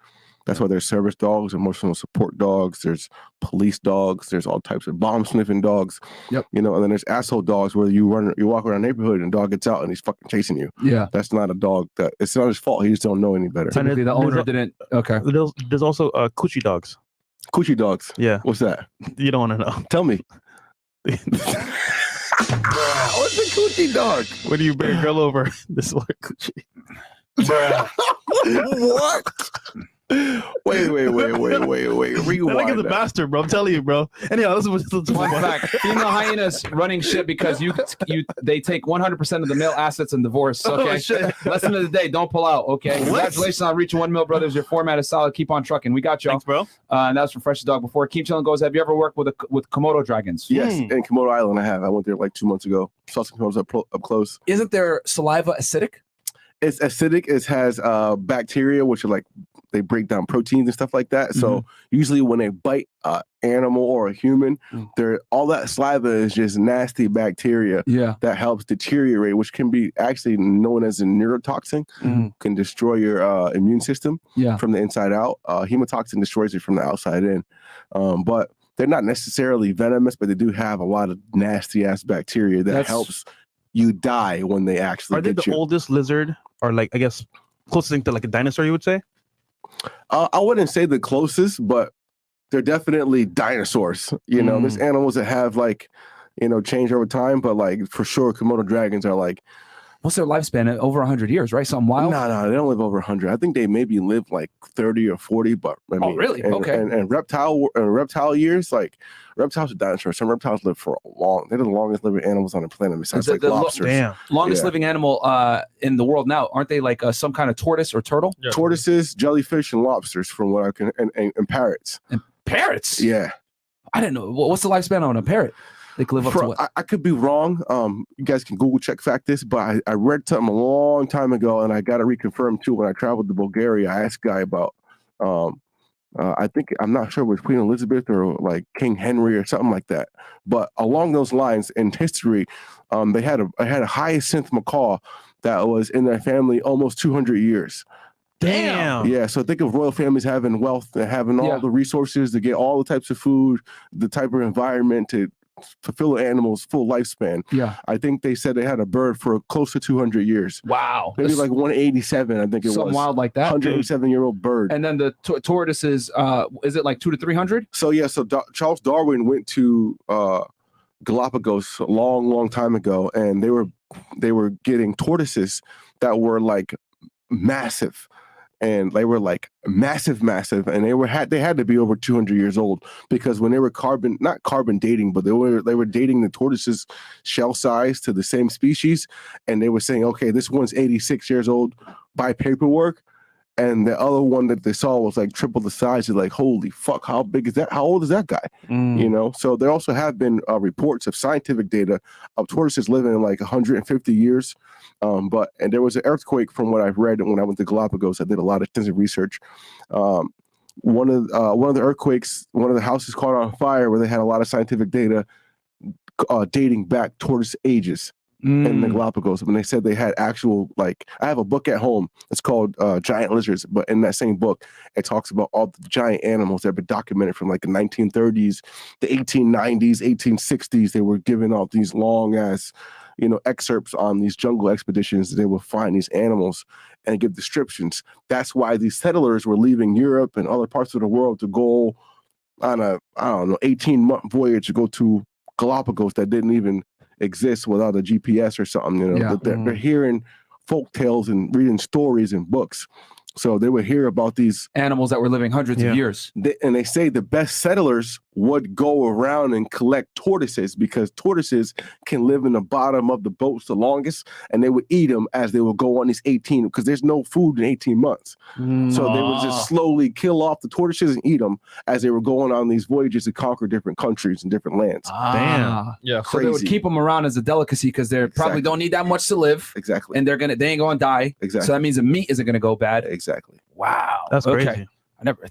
That's why there's service dogs, emotional support dogs, there's police dogs, there's all types of bomb sniffing dogs. Yep. And then there's asshole dogs where you walk around the neighborhood and a dog gets out and he's fucking chasing you. Yeah. That's not a dog it's not his fault. He just don't know any better. Technically the owner didn't. Okay. There's also coochie dogs. Coochie dogs. Yeah. What's that? You don't want to know. Tell me. What's a coochie dog? When do you bring a girl over? This is what coochie. What? Wait. Rewind. Look at the bastard, bro. I'm telling you, bro. Anyhow, listen. Fun fact: female hyenas running shit because they take 100% of the male assets in divorce. Okay, lesson of the day: don't pull out. Okay, congratulations on reaching 1 mil, brothers. Your format is solid. Keep on trucking. We got y'all. Thanks, bro. And that's from Fresh Dog. Before Keep Chilling goes, have you ever worked with Komodo dragons? Yes, in Komodo Island, I have. I went there like 2 months ago. Saw some Komodos up close. Isn't their saliva acidic? It's acidic. It has bacteria, which are like they break down proteins and stuff like that. So usually when they bite an animal or a human, all that saliva is just nasty bacteria that helps deteriorate, which can be actually known as a neurotoxin, can destroy your immune system from the inside out. Hemotoxin destroys it from the outside in. But they're not necessarily venomous, but they do have a lot of nasty ass bacteria that helps you die when they actually get you. Are they the oldest lizard, or like, I guess, closest thing to like a dinosaur, you would say? I wouldn't say the closest, but they're definitely dinosaurs. You know, there's animals that have like, changed over time, but like for sure, Komodo dragons are like, what's their lifespan? Over 100 years, right? Something wild? No, they don't live over 100. I think they maybe live like 30 or 40, but I mean, really? Okay. And reptile years, like reptiles are dinosaurs. Some reptiles live for they're the longest living animals on the planet besides like lobsters. Longest living animal in the world now. Aren't they like some kind of tortoise or turtle? Yeah. Tortoises, jellyfish, and lobsters from what I can, and parrots. And parrots? Yeah. I didn't know. What's the lifespan on a parrot? They could live up to what? I could be wrong. You guys can Google check fact this, but I read something a long time ago, and I got to reconfirm too. When I traveled to Bulgaria, I asked a guy about, I think, I'm not sure it was Queen Elizabeth or like King Henry or something like that. But along those lines in history, they had a hyacinth macaw that was in their family almost 200 years. Damn. Yeah, so think of royal families having wealth and having all the resources to get all the types of food, the type of environment to fulfill an animal's full lifespan. Yeah, I think they said they had a bird for close to 200 years. Wow, maybe like 187. I think it was something wild like that. 187-year-old bird. And then the tortoises, is it like 200 to 300? So yeah, Charles Darwin went to Galapagos a long time ago, and they were getting tortoises that were like massive. And they were like massive, and they had to be over 200 years old, because when they were not carbon dating, but they were dating the tortoise's shell size to the same species, and they were saying, okay, this one's 86 years old by paperwork, and the other one that they saw was like triple the size. You're like, holy fuck, how big is that? How old is that guy? So there also have been reports of scientific data of tortoises living like 150 years. And there was an earthquake from what I've read when I went to Galapagos. I did a lot of extensive research. One of the earthquakes, one of the houses caught on fire where they had a lot of scientific data dating back tortoise ages. In the Galapagos, when they said they had actual, like, I have a book at home. It's called Giant Lizards, but in that same book, it talks about all the giant animals that have been documented from like the 1930s, the 1890s, 1860s. They were giving out these long ass, excerpts on these jungle expeditions. They would find these animals and give descriptions. That's why these settlers were leaving Europe and other parts of the world to go on a, 18-month voyage to go to Galapagos that didn't even exist without a GPS or something. They're hearing folk tales and reading stories and books. So they would hear about these animals that were living hundreds of years. And they say the best settlers would go around and collect tortoises, because tortoises can live in the bottom of the boats the longest, and they would eat them as they would go on these 18, because there's no food in 18 months. So they would just slowly kill off the tortoises and eat them as they were going on these voyages to conquer different countries and different lands. Damn. Yeah. So they would keep them around as a delicacy, because they probably don't need that much to live. Exactly. And they ain't gonna die. Exactly. So that means the meat isn't gonna go bad. Exactly. Wow. That's crazy. I never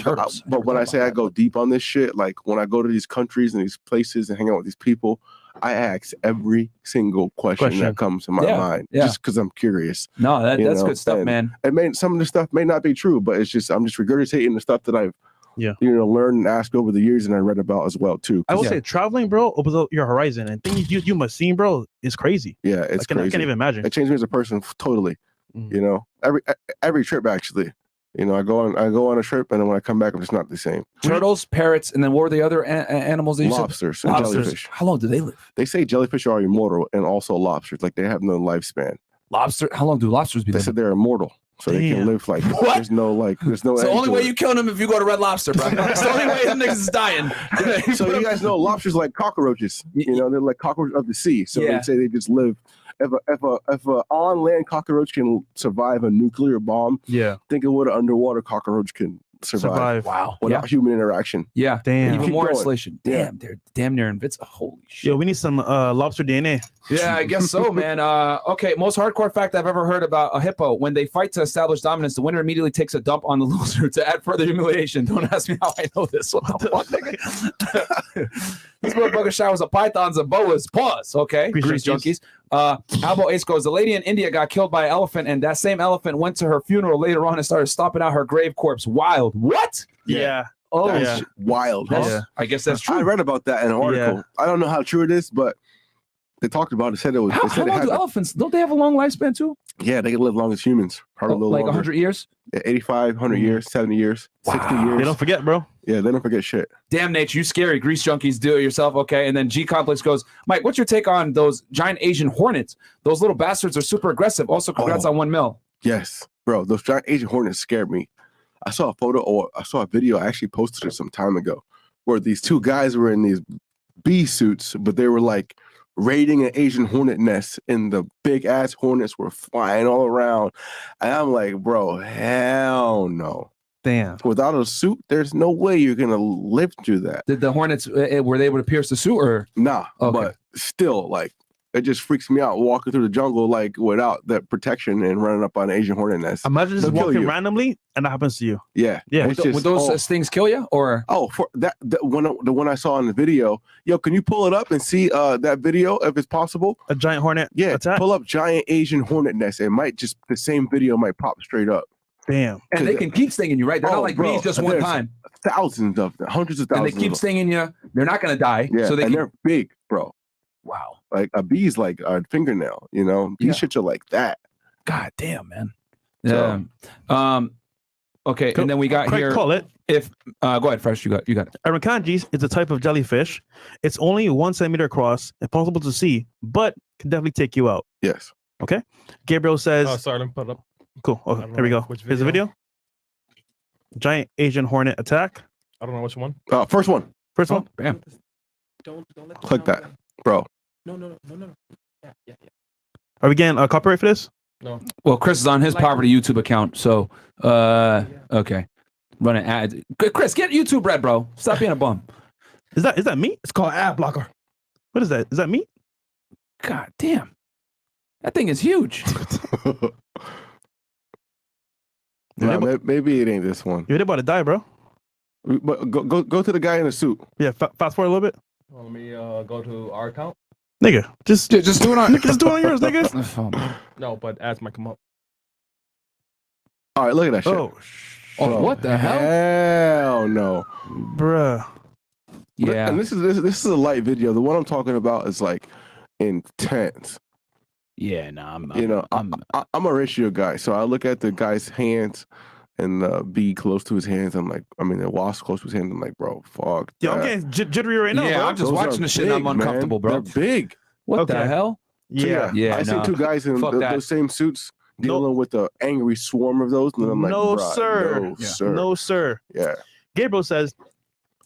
turtles. But when I say I go deep on this shit, like when I go to these countries and these places and hang out with these people, I ask every single question that comes to my mind, just because I'm curious. No, that's good stuff, man. Some of the stuff may not be true, but it's just I'm just regurgitating the stuff that I've learned and asked over the years, and I read about as well too. I will say, traveling, bro, opens up your horizon, and things you must see, bro, is crazy. Yeah, it's crazy. I can't even imagine. It changed me as a person totally. Every trip actually. I go on a trip, and then when I come back, I'm just not the same. Turtles, parrots, and then what were the other animals that you Lobsters said? And jellyfish. How long do they live? They say jellyfish are immortal, and also lobsters. Like, they have no lifespan. Lobster? How long do lobsters be They living? said they're immortal, so they can Damn. live like What? there's no It's the end only to way it. you kill them if you go to Red Lobster, bro. It's the only way them niggas is dying. So you guys know lobsters like cockroaches. You know, they're like cockroaches of the sea. So Yeah. they say they just live. If a on land cockroach can survive a nuclear bomb, Yeah. think of what an underwater cockroach can survive Wow. without human interaction. Yeah. Damn. Even Keep more going. insulation. Yeah. Damn, they're damn near invincible. Holy shit. Yo, we need some lobster DNA. Yeah, I guess so, man. Okay, most hardcore fact I've ever heard about a hippo. When they fight to establish dominance, the winner immediately takes a dump on the loser to add further humiliation. Don't ask me how I know this. What the fuck, nigga? This motherfucker showers of pythons and boas. Pause. Okay, grease junkies. Albo Ace goes, the lady in India got killed by an elephant, and that same elephant went to her funeral later on and started stomping out her grave corpse. Wild. What? Yeah. Oh, That's wild. that's- Yeah. I guess that's true. I read about that in an article. Yeah. I don't know how true it is, but they talked about it. Said it was. How They said it long do happened. elephants? Don't they have a long lifespan too? Yeah, they can live long as humans. Probably a little Like longer. 100 years? Yeah, 85, 100 years, 70 years, 60 Wow. years. They don't forget, bro. Yeah, they don't forget shit. Damn, Nate, you scary. Grease junkies, do it yourself. Okay. And then G Complex goes, Mike, what's your take on those giant Asian hornets? Those little bastards are super aggressive. Also, congrats on 1 mil. Yes, bro. Those giant Asian hornets scared me. I saw a photo or I saw a video. I actually posted it some time ago where these two guys were in these bee suits, but they were like raiding an Asian hornet nest, and the big ass hornets were flying all around. And I'm like, bro, hell no. Damn. Without a suit, there's no way you're gonna live through that. Did the hornets, were they able to pierce the suit or? Nah, Okay. but still, like, it just freaks me out walking through the jungle like without that protection and running up on an Asian hornet nest. Imagine just They'll kill walking you. randomly and that happens to you. Yeah, Yeah. it's Would just- those things kill you or? for that the one I saw in the video. Yo, can you pull it up and see that video if it's possible? A giant hornet Yeah, attack. pull up giant Asian hornet nest. It might just the same video might pop straight up. Damn. And they can keep stinging you, right? They're Oh, not like bro, bees just one there's time. Thousands of them, hundreds of And thousands. they keep of them. stinging you. They're not going to die. Yeah, So they and keep, they're big, bro. wow. Like a bee's like a fingernail. You know, these Yeah. shits are like that. God damn, man. So- Yeah. Okay. Cool. And then we got Craig, here. call it. If go ahead, Fresh. You got it. Orangutan's is a type of jellyfish. It's only 1 centimeter across, impossible to see, but can definitely take you out. Yes. Gabriel says, Oh, sorry, let me put it up. cool. I Okay, don't here we know go. which Here's the video. Giant Asian hornet attack. I don't know which one. First one. First one. Bam. Don't let Click that, bro. No. Yeah. Are we getting a copyright for this? No. Well, Chris is on his Like- poverty YouTube account. So, okay. Running ads. Chris, get YouTube red, bro. Stop being a bum. Is that meat? It's called ad blocker. What is that? Is that meat? God damn. That thing is huge. Nah, maybe it ain't this one. You're about to die, bro. But go to the guy in the suit. Yeah, fast forward a little bit. Well, let me go to our account. Nigga, just Just do it on. just do it on yours, nigga. No, but ads might come up. All right, look at that shit. Oh, Oh, what the hell? Hell no. bruh. Yeah. And this is a light video. The one I'm talking about is like intense. Yeah, no, I'm I'm a ratio guy, so I look at the guy's hands and the bee close to his hands. The wasp close to his hands. I'm like, bro, fuck. Yo, I'm that. getting jittery right now, Yeah, bro. I'm just Those watching are the shit and I'm big, uncomfortable, man. bro. They're big. What the Okay. hell? So, Yeah. Yeah, I seen no. two guys in Fuck that. those same suits dealing with an angry swarm of those, and I'm like, No, bruh, sir. no, Yeah. sir, No, sir. yeah. Gabriel says,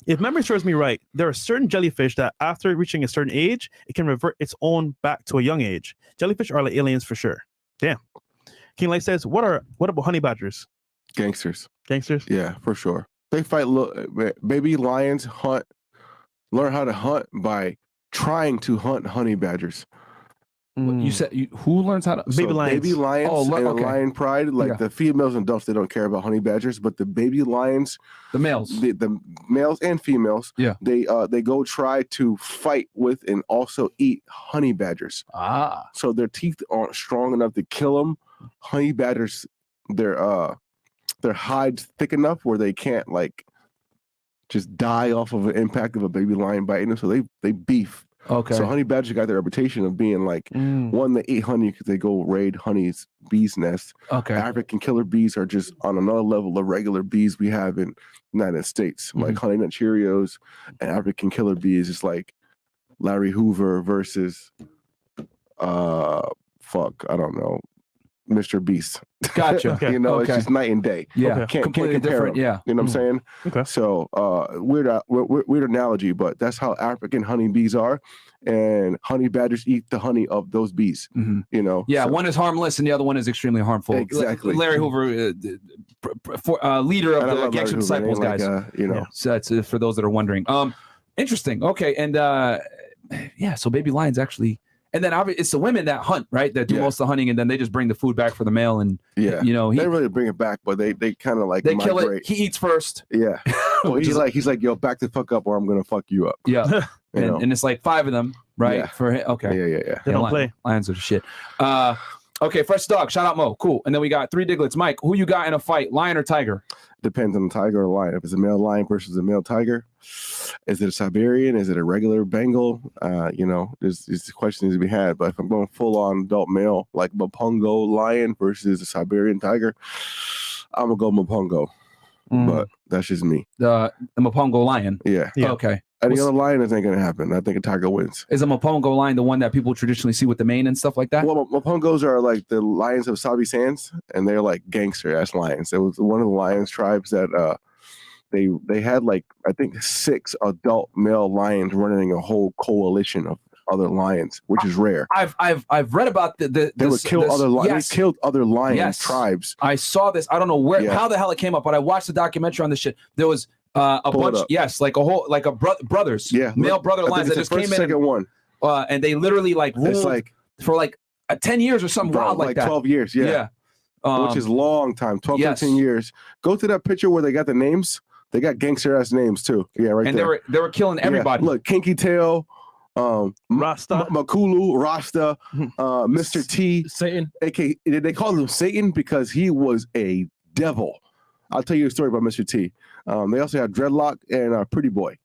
if memory serves me right, there are certain jellyfish that after reaching a certain age, it can revert its own back to a young age. Jellyfish are like aliens for sure. Damn. King Light says, what about honey badgers? Gangsters. Gangsters? Yeah, for sure. They fight baby lions, learn how to hunt by trying to hunt honey badgers. You said who learns how to? Baby lions. Baby lions Oh, and okay. lion pride, like Yeah. the females and adults, they don't care about honey badgers, but the baby lions, The males. the males and females, Yeah. they go try to fight with and also eat honey badgers. Ah. So their teeth aren't strong enough to kill them. Honey badgers, their hides thick enough where they can't like just die off of an impact of a baby lion biting them. So they beef. Okay. So honey badgers got their reputation of being like Mm. one, they eat honey because they go raid honey's bees nests. Okay. African killer bees are just on another level of regular bees we have in the United States. Like Honey Nut Cheerios and African killer bees is like Larry Hoover versus I don't know, Mr. Beast. Gotcha. Okay. You know, Okay. it's just night and day. Yeah, Okay. Can't completely compare different. them. Yeah. You know what I'm saying? Okay. So weird analogy, but that's how African honeybees are, and honey badgers eat the honey of those bees. Mhm. You know? Yeah, So- one is harmless and the other one is extremely harmful. Exactly. Larry Hoover, leader of and I the love Gangster Larry Hoover, Disciples, like, guys. you know, Yeah. So that's for those that are wondering. Interesting. Okay, and yeah, so baby lions actually, and then obviously it's the women that hunt, right? That do Yeah. most of the hunting, and then they just bring the food back for the male, and yeah. you know They really bring it back, but they kind of like they kill migrate. it. He eats first. Yeah. Well, Which he's is- like, yo, back the fuck up, or I'm gonna fuck you up. Yeah, You know? and it's like 5 of them, right? Yeah. For him. Okay. Yeah. They don't lion- play. Lions are the shit. Okay, fresh dog. Shout out Mo. Cool. And then we got 3 Diglets. Mike, who you got in a fight, lion or tiger? Depends on the tiger or lion. If it's a male lion versus a male tiger, is it a Siberian? Is it a regular Bengal? You know, there's questions to be had. But if I'm going full on adult male, like Mapungo lion versus a Siberian tiger, I'm gonna go Mapungo. But that's just me. The Mapongo lion. Yeah. Yeah. Okay. Any What's- other lion, this ain't gonna happen. I think a tiger wins. Is a Mapongo lion the one that people traditionally see with the mane and stuff like that? Well, Mapungos are like the lions of Sabi Sands, and they're like gangster ass lions. It was one of the lions tribes that they had like I think 6 adult male lions running a whole coalition of other lions, which is rare. I've read about They would kill other lions. Yes, They killed other lion Yes. tribes. I saw this. I don't know Yeah. how the hell it came up, but I watched the documentary on this shit. There was a Pull it bunch, up. yes, like a whole like a brothers, Yeah, male look, brother I think lions it's that the just first, came in, second one. and they literally like It's ruled like for like 10 years or something bro, wild like that. 12 years. Yeah. Which is long time. 12, yes. 13 years. Go to that picture where they got the names. They got gangster ass names too. Yeah, right and there. they were killing Yeah. everybody. Look, Kinky Tail, Rasta. Makulu, Rasta, Mr. T, Satan. aka they called him Satan because he was a devil. I'll tell you a story about Mr. T. They also had Dreadlock and Pretty Boy.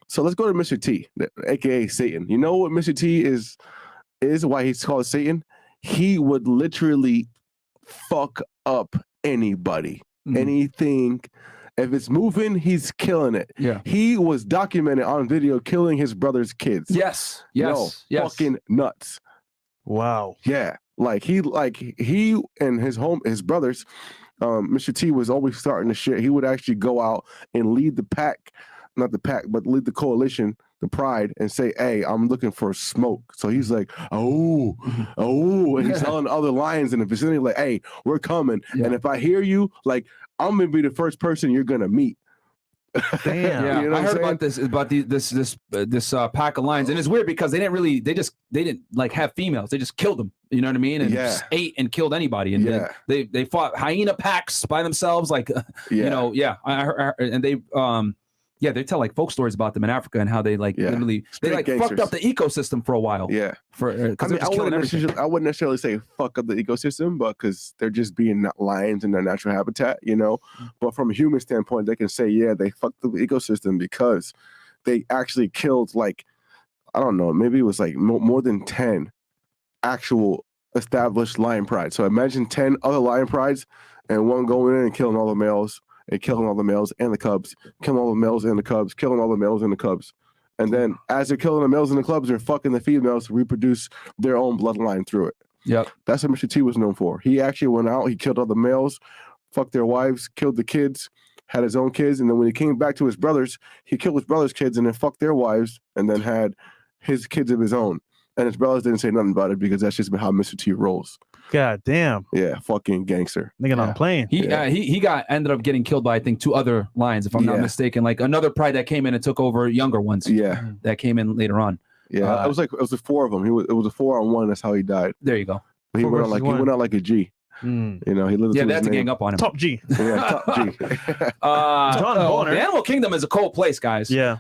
So let's go to Mr. T, aka Satan. You know what Mr. T is why he's called Satan? He would literally fuck up anybody, anything. If it's moving, he's killing it. Yeah. He was documented on video killing his brother's kids. Yes. Yes. Yo, fucking nuts. Wow. Yeah. Like he and his brothers, Mr. T was always starting the shit. He would actually go out and lead the pack, not the pack, but lead the coalition, the pride, and say, "Hey, I'm looking for smoke." So he's like, "Oh," and he's telling other lions in the vicinity, like, "Hey, we're coming." Yeah. And if I hear you, like, I'm gonna be the first person you're gonna meet. Damn. Yeah, You know I what heard I'm about this pack of lions, and it's weird because they didn't like have females. They just killed them. You know what I mean? And Yeah. just ate and killed anybody. And Yeah. they fought hyena packs by themselves. Like Yeah. you know, yeah. I heard, and they tell like folk stories about them in Africa and how they like Yeah. literally they Straight like gangsters. fucked up the ecosystem for a while. Yeah. For I because mean, they're just killing everything. I wouldn't necessarily say fuck up the ecosystem, but because they're just being not lions in their natural habitat, you know. But from a human standpoint, they can say, yeah, they fucked up the ecosystem because they actually killed like, I don't know, maybe it was like more than 10 actual established lion prides. So imagine 10 other lion prides and one going in and killing all the males and killing all the males and the cubs, killing all the males and the cubs, killing all the males and the cubs. And then as they're killing the males and the cubs, they're fucking the females to reproduce their own bloodline through it. Yep. That's what Mr. T was known for. He actually went out, he killed all the males, fucked their wives, killed the kids, had his own kids. And then when he came back to his brothers, he killed his brothers' kids and then fucked their wives and then had his kids of his own. And his brothers didn't say nothing about it because that's just how Mr. T rolls. God damn. Yeah, fucking gangster. Nigga Yeah. not playing. He ended up getting killed by I think 2 other lions, if I'm not Yeah. mistaken. Like another pride that came in and took over younger ones. Yeah, That came in later on. yeah. It was the 4 of them. It was a 4-on-1. That's how he died. There you go. But he 4 went out versus like 1. he went out like a G. Mm. You know, he lived. Yeah, to they his had to name. gang up on him. Top G. Yeah, top G. John Bonner. The animal kingdom is a cold place, guys. Yeah.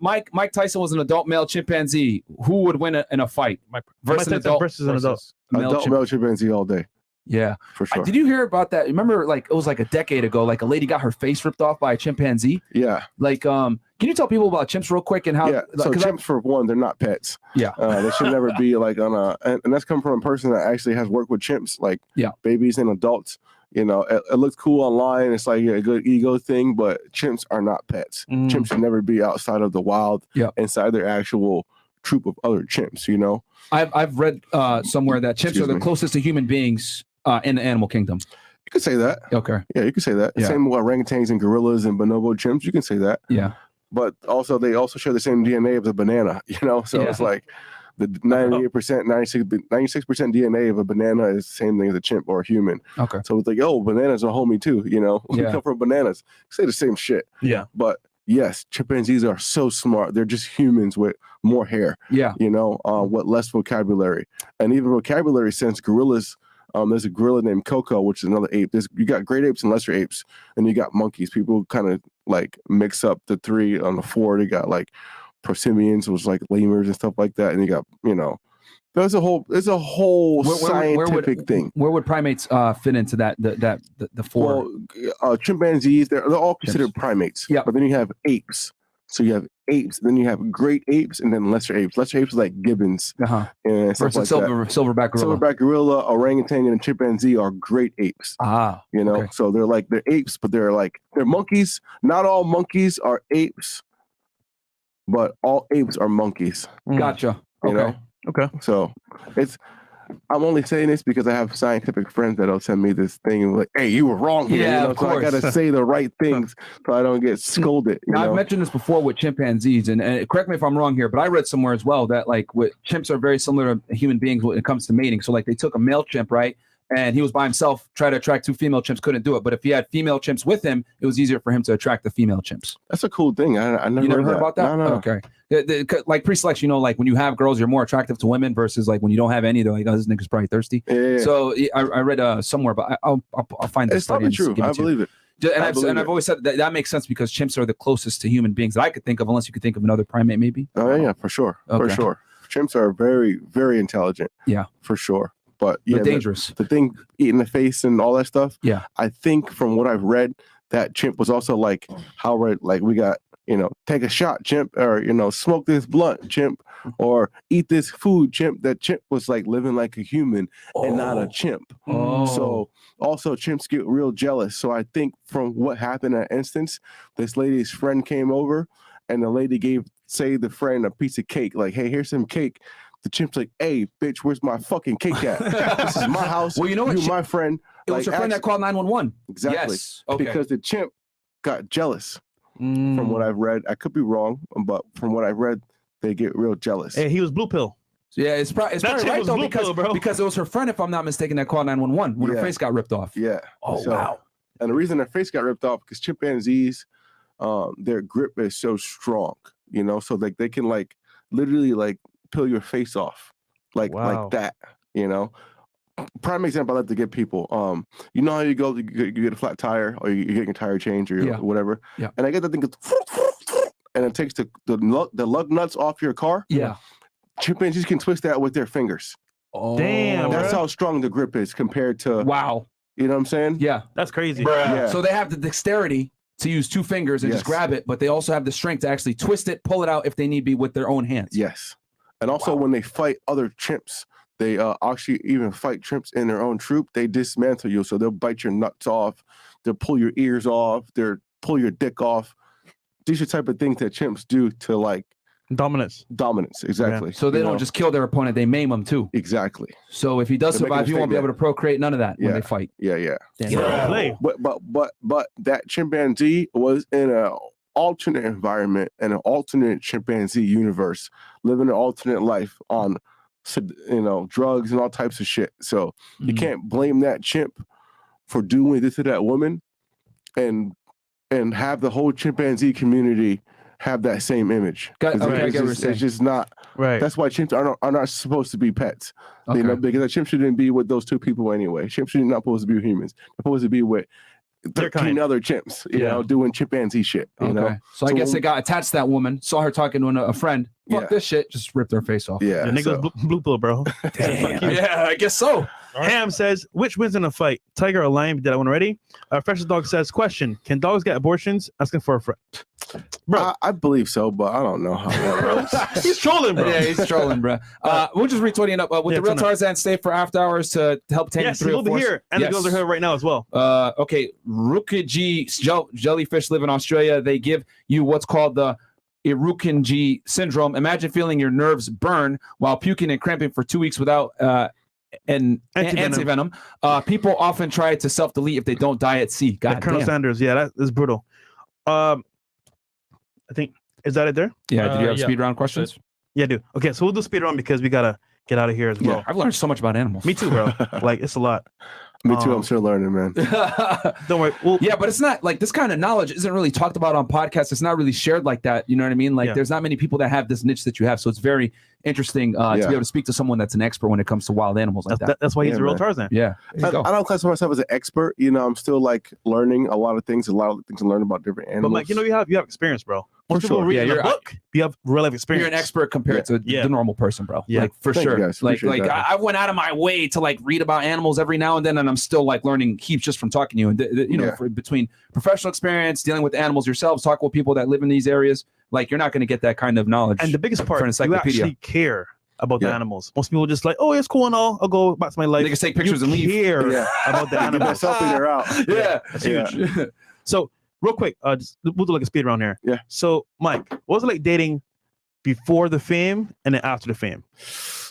Mike Tyson was an adult male chimpanzee. Who would win in a fight versus an adult versus an adult. male Adult male chimpanzee all day Yeah. for sure. Did you hear about that? Remember, like it was like a decade ago, like a lady got her face ripped off by a chimpanzee. Yeah, Like, can you tell people about chimps real quick and how? yeah. So 'cause I- chimps, for one, they're not pets. Yeah. They should never be like on a. And that's come from a person that actually has worked with chimps, like Yeah. babies and adults. You know, it looks cool online. It's like a good ego thing, but chimps are not pets. Mm. Chimps should never be outside of the wild. Yeah. Inside their actual troop of other chimps. You know. I've read somewhere that chimps Excuse are the me. closest to human beings in the animal kingdom. You could say that. Okay. Yeah, you could say that. Yeah. Same with orangutans and gorillas and bonobo chimps. You can say that. Yeah. But also, they also share the same DNA of the banana, you know? So it's like the 98%, 96% DNA of a banana is the same thing as a chimp or a human. Okay. So it's like, oh, bananas are homie too, you know? We come from bananas. Say the same shit. Yeah. But yes, chimpanzees are so smart. They're just humans with more hair. Yeah. You know, with less vocabulary. And even vocabulary sense, gorillas, there's a gorilla named Coco, which is another ape. You got great apes and lesser apes, and you got monkeys. People kind of like mix up the three on the four. They got like prosimians, which was like lemurs and stuff like that. And you got, you know, there's a whole scientific thing. Where would primates fit into that? The four. Well, chimpanzees, they're all considered primates. Yeah. But then you have apes. So you have apes, then you have great apes, and then lesser apes. Lesser apes like gibbons and stuff versus like silverback gorilla. Silverback gorilla, orangutan, and chimpanzee are great apes. You know, so they're apes, but they're monkeys. Not all monkeys are apes, but all apes are monkeys. Gotcha. You know? Okay. So I'm only saying this because I have scientific friends that'll send me this thing and like, hey, you were wrong here. Yeah, you know? of So course. I gotta say the right things so I don't get scolded. Now, I've mentioned this before with chimpanzees, and correct me if I'm wrong here, but I read somewhere as well that like chimps are very similar to human beings when it comes to mating. So like they took a male chimp, right? And he was by himself, tried to attract two female chimps, couldn't do it. But if he had female chimps with him, it was easier for him to attract the female chimps. That's a cool thing. I never heard about that? No. Okay. Like pre-selection, you know, like when you have girls, you're more attractive to women versus like when you don't have any, they're like, oh, this nigga's probably thirsty. Yeah. So I read somewhere, but I'll find this. It's probably true. I believe it. And I've always said that makes sense because chimps are the closest to human beings that I could think of, unless you could think of another primate, maybe. Oh yeah, for sure. Okay. For sure. Chimps are very, very intelligent. Yeah. For sure. But yeah, dangerous. The thing eating the face and all that stuff. Yeah. I think from what I've read, that chimp was also like how we got, you know, take a shot, chimp, or, you know, smoke this blunt, chimp, or eat this food, chimp. That chimp was like living like a human and not a chimp. So also chimps get real jealous. So I think from what happened in that instance, this lady's friend came over and the lady gave, say, the friend a piece of cake, like, hey, here's some cake. The chimp's like, hey, bitch, where's my fucking cake at? This is my house. Well, you know what? You're my friend. It was your friend that called 911. Exactly. Yes. Okay. Because the chimp got jealous. From what I've read, I could be wrong, but from what I've read, they get real jealous. Hey, he was blue pill. So yeah, it's probably right though because it was her friend, if I'm not mistaken, that called 911 when her face got ripped off. Yeah. Oh wow. And the reason their face got ripped off because chimpanzees, their grip is so strong, you know, so like they can like literally like peel your face off like that, you know. Prime example I like to give people, you know how you go, you get a flat tire or you're getting a tire change or whatever, and I get that thing and it takes the lug nuts off your car. Chimpanzees can twist that with their fingers. Damn, that's how strong the grip is compared to you know what I'm saying? That's crazy. So they have the dexterity to use two fingers and just grab it, but they also have the strength to actually twist it, pull it out if they need be with their own hands. And also when they fight other chimps, they actually even fight chimps in their own troop. They dismantle you. So they'll bite your nuts off. They'll pull your ears off. They'll pull your dick off. These are the type of things that chimps do to like dominance. Exactly. So they don't just kill their opponent. They maim them too. Exactly. So if he does survive, he won't be able to procreate. None of that when they fight. But that chimpanzee was in a alternate environment and an alternate chimpanzee universe, living an alternate life on, you know, drugs and all types of shit. So you can't blame that chimp for doing this to that woman and have the whole chimpanzee community have that same image. It's just not right. That's why chimps are not supposed to be pets. You know, because a chimp shouldn't be with those two people anyway. Chimps should not supposed to be humans. They're supposed to be with 13 other chimps, you know, doing chimpanzee shit. You know? So I guess they got attached to that woman, saw her talking to a friend. Fuck this shit, just ripped her face off. The nigga's blue pill, bro. Yeah, I guess so. Ham says, which wins in a fight, tiger or lion? We did that one already. Freshest Dog says, question, can dogs get abortions? Asking for a friend. Bro, I believe so, but I don't know how that works. He's trolling, bro. Yeah, he's trolling, bro. We'll just retweeting up with the real Tarzan. Stay for after hours to help tank. Yes, he'll be here, and the girls are here right now as well. Okay, Rukaji jellyfish live in Australia. They give you what's called the Irukandji syndrome. Imagine feeling your nerves burn while puking and cramping for 2 weeks without and Anti-venom. anti-venom. People often try to self-delete if they don't die at sea. God Like Colonel damn. Sanders. Yeah, that is brutal. I think, is that it there? Yeah, did you have Yeah. speed round questions? Yeah, dude. Okay, so we'll do speed round because we gotta get out of here as well. I've learned so much about animals. Me too, bro. Like, it's a lot. Me too. I'm still learning, man. Don't worry. Well, Yeah, but it's not like this kind of knowledge isn't really talked about on podcasts. It's not really shared like that. You know what I mean? Like Yeah. there's not many people that have this niche that you have. So it's very interesting to be able to speak to someone that's an expert when it comes to wild animals like that. that's why he's Yeah, a real man. Tarzan. Yeah. There you go. I don't classify myself as an expert. You know, I'm still like learning a lot of things to learn about different animals. But like, you have experience, bro. Most For people sure. read Yeah, in a you're- book. You have real life experience. You're an expert compared to Yeah. the normal person, bro. Yeah. Like for Thank you, sure. guys. Like Appreciate that. I went out of my way to like read about animals every now and then, and I'm still like learning heaps just from talking to you. And between professional experience, dealing with animals yourselves, talking with people that live in these areas, like you're not going to get that kind of knowledge. And the biggest part, for an you encyclopedia. actually care about the Yeah. animals. Most people just like, oh, it's cool and all. I'll go back to my life. They can take pictures you and leave. care Yeah. about the Get that animals. selfie, they're out. Yeah, that's Yeah. huge. So, real quick, we'll do like a speed round here. Yeah. So, Mike, what was it like dating before the fame and then after the fame?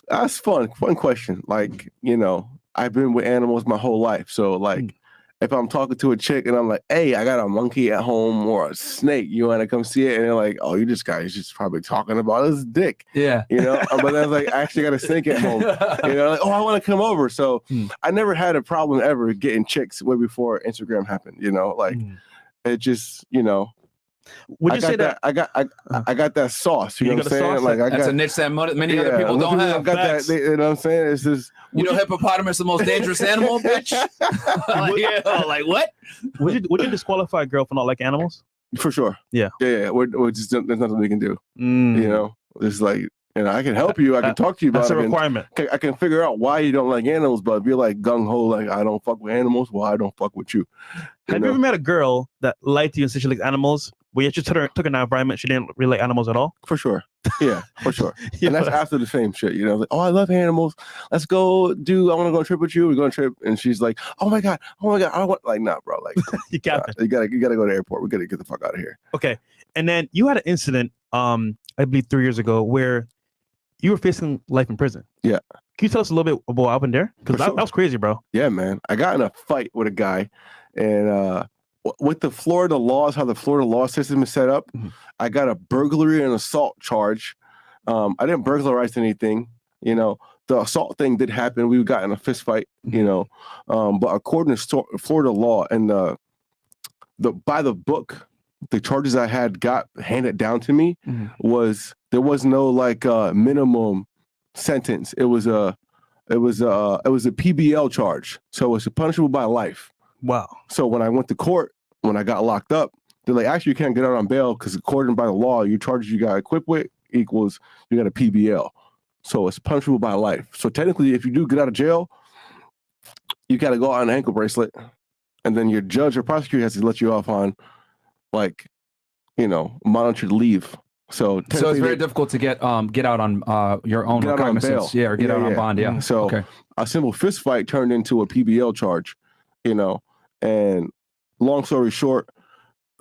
That's fun. Fun question. Like, you know, I've been with animals my whole life. So like if I'm talking to a chick and I'm like, hey, I got a monkey at home or a snake, you want to come see it? And they're like, oh, you just guys just probably talking about his dick. Yeah. You know, but I was like, I actually got a snake at home. You know, like, oh, I want to come over. So I never had a problem ever getting chicks way before Instagram happened. You know, like it just, you know. Would you say that? I got that sauce. You know You what I'm got a saying? sauce? Like I That's got a niche that many other people don't have. got that. You know what I'm saying? It's just Hippopotamus the most dangerous animal, bitch. like what? Would you disqualify a girl for not liking animals? for sure. Yeah. Yeah. We're just there's nothing we can do. Mm. You know, it's like, and I can help you. I can talk to you about That's a it. requirement. I can figure out why you don't like animals, but if you're like gung ho, like I don't fuck with animals, well, I don't fuck with you. Have you ever met a girl that lied to you and said she likes animals, but yet you took her in an environment she didn't really like animals at all? For sure. Yeah, for sure. You And that's know? after the same shit, you know, like, oh, I love animals. Let's go I want to go on a trip with you. We're going on a trip. And she's like, oh my God. I don't want, like, nah, bro. Like, You got it. you gotta go to the airport. We gotta get the fuck out of here. Okay. And then you had an incident, I believe 3 years ago, where you were facing life in prison. Yeah. Can you tell us a little bit about what happened there? Because For sure. that was crazy, bro. Yeah, man. I got in a fight with a guy, and with the Florida laws, how the Florida law system is set up, I got a burglary and assault charge. I didn't burglarize anything, you know. The assault thing did happen. We got in a fist fight, you know. But according to Florida law and by the book, the charges I had got handed down to me was there was no like minimum sentence. It was a PBL charge, so it's punishable by life. Wow. So when I went to court, when I got locked up, they're like, actually, you can't get out on bail because according by the law, your charges you got equipped with equals you got a PBL. So it's punishable by life. So technically, if you do get out of jail, you got to go out on an ankle bracelet, and then your judge or prosecutor has to let you off on, like, you know, monitored leave. So it's very difficult to get out on your own Get out on recognizance. bail. Yeah, or get out on bond. Yeah. So okay. a simple fist fight turned into a PBL charge, you know, and long story short,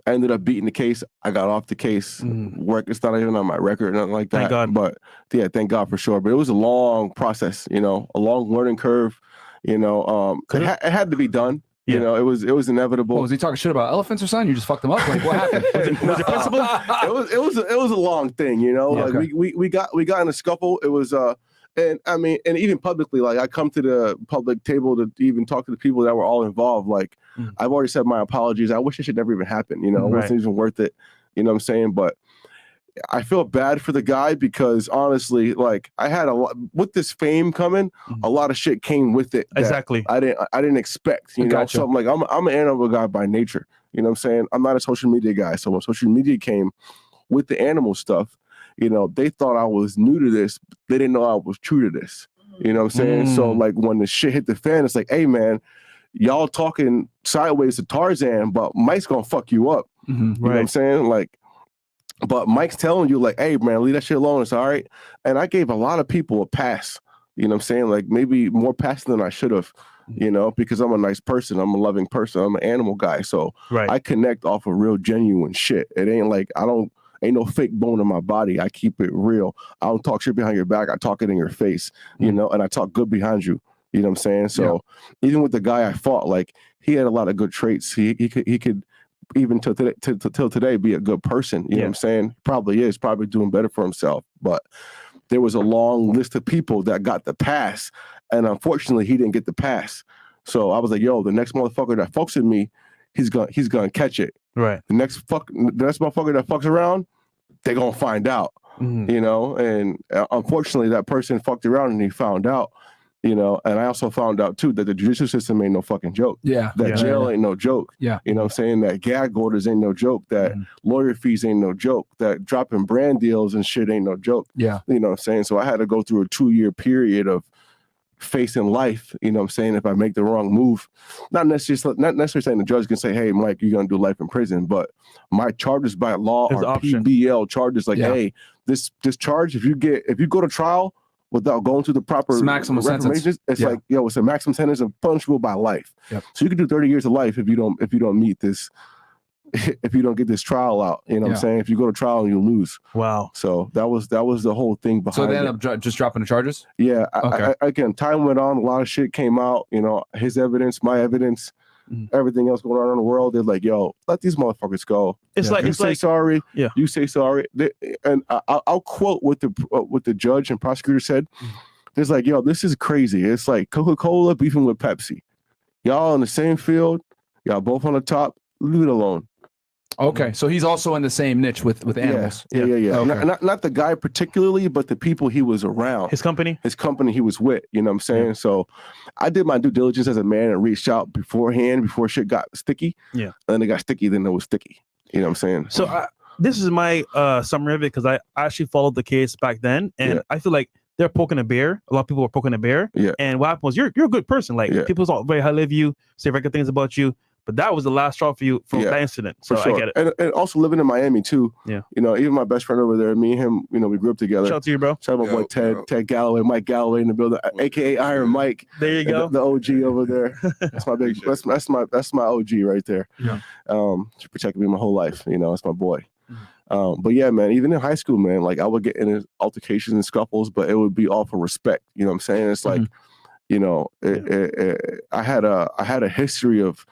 I ended up beating the case. I got off the case. It's not even on my record, nothing like that. Thank God. But yeah, thank God for sure. But it was a long process, you know, a long learning curve, you know. It had to be done. Yeah. You know, it was inevitable. What, was he talking shit about elephants or something? You just fucked him up. Like what happened? Was it principal? It was a long thing, you know. Yeah, like okay. we got in a scuffle. It was and I mean, and even publicly, like I come to the public table to even talk to the people that were all involved. Like I've already said my apologies. I wish it should never even happen. You know, it wasn't even worth it. You know what I'm saying? But I feel bad for the guy because honestly, like I had a lot with this fame coming. A lot of shit came with it. that Exactly. I didn't expect. You know, Gotcha. so I'm like I'm an animal guy by nature. You know what I'm saying? I'm not a social media guy. So when social media came with the animal stuff, you know, they thought I was new to this. They didn't know I was true to this. You know what I'm saying? So like when the shit hit the fan, it's like, hey man, y'all talking sideways to Tarzan, but Mike's gonna fuck you up. You know what I'm saying? Like, but Mike's telling you like, hey man, leave that shit alone. It's all right. And I gave a lot of people a pass. You know what I'm saying? Like maybe more pass than I should have. You know, because I'm a nice person. I'm a loving person. I'm an animal guy. So I connect off of real genuine shit. It ain't like ain't no fake bone in my body. I keep it real. I don't talk shit behind your back. I talk it in your face, you know, and I talk good behind you. You know what I'm saying? So even with the guy I fought, like he had a lot of good traits. He could even till today be a good person. You know what I'm saying? Probably is, probably doing better for himself. But there was a long list of people that got the pass, and unfortunately he didn't get the pass. So I was like, yo, the next motherfucker that fucks with me, he's gonna catch it. Right. The next motherfucker that fucks around, they gonna find out. You know, and unfortunately that person fucked around and he found out. You know, and I also found out too that the judicial system ain't no fucking joke. Yeah. That jail ain't no joke. Yeah. You know what I'm saying? That gag orders ain't no joke. That lawyer fees ain't no joke. That dropping brand deals and shit ain't no joke. Yeah. You know what I'm saying? So I had to go through a 2-year period of facing life, you know what I'm saying, if I make the wrong move. Not necessarily saying the judge can say, hey, Mike, you're gonna do life in prison, but my charges by law are PBL charges. Like, hey, this charge, if you go to trial without going through the proper maximum sentence. It's like, yo, it's a maximum sentence of punishable by life. Yep. So you can do 30 years of life if you don't meet this, if you don't get this trial out. You know what I'm saying? If you go to trial and you lose. Wow. So that was the whole thing behind it. So they ended up just dropping the charges? Yeah. Okay. Again, time went on, a lot of shit came out, you know, his evidence, my evidence. Everything else going on in the world, they're like, "Yo, let these motherfuckers go." It's like you it's say like sorry. Yeah, you say sorry, and I'll quote what the judge and prosecutor said. It's like, "Yo, this is crazy. It's like Coca-Cola beefing with Pepsi. Y'all in the same field. Y'all both on the top. Leave it alone." Okay, so he's also in the same niche with animals. Yeah. Okay. Not the guy particularly, but the people he was around. His company he was with. You know what I'm saying? Yeah. So I did my due diligence as a man and reached out beforehand before shit got sticky. Yeah. And then it got sticky, then it was sticky. You know what I'm saying? So this is my summary of it, because I actually followed the case back then, and I feel like they're poking a bear. A lot of people are poking a bear. Yeah. And what happened was you're a good person. Like people's all very highly of you, say very good things about you. But that was the last straw for you from that incident. So I get it. And also living in Miami too. Yeah. You know, even my best friend over there, me and him, you know, we grew up together. Shout out to you, bro. Shout out my boy Ted Galloway, Mike Galloway in the building, aka Iron Mike. There you go. The OG over there. That's my big. that's my OG right there. Yeah. She protected me my whole life. You know, that's my boy. But yeah, man, even in high school, man, like I would get in altercations and scuffles, but it would be all for respect. You know what I'm saying? It's like, you know, I had a history of.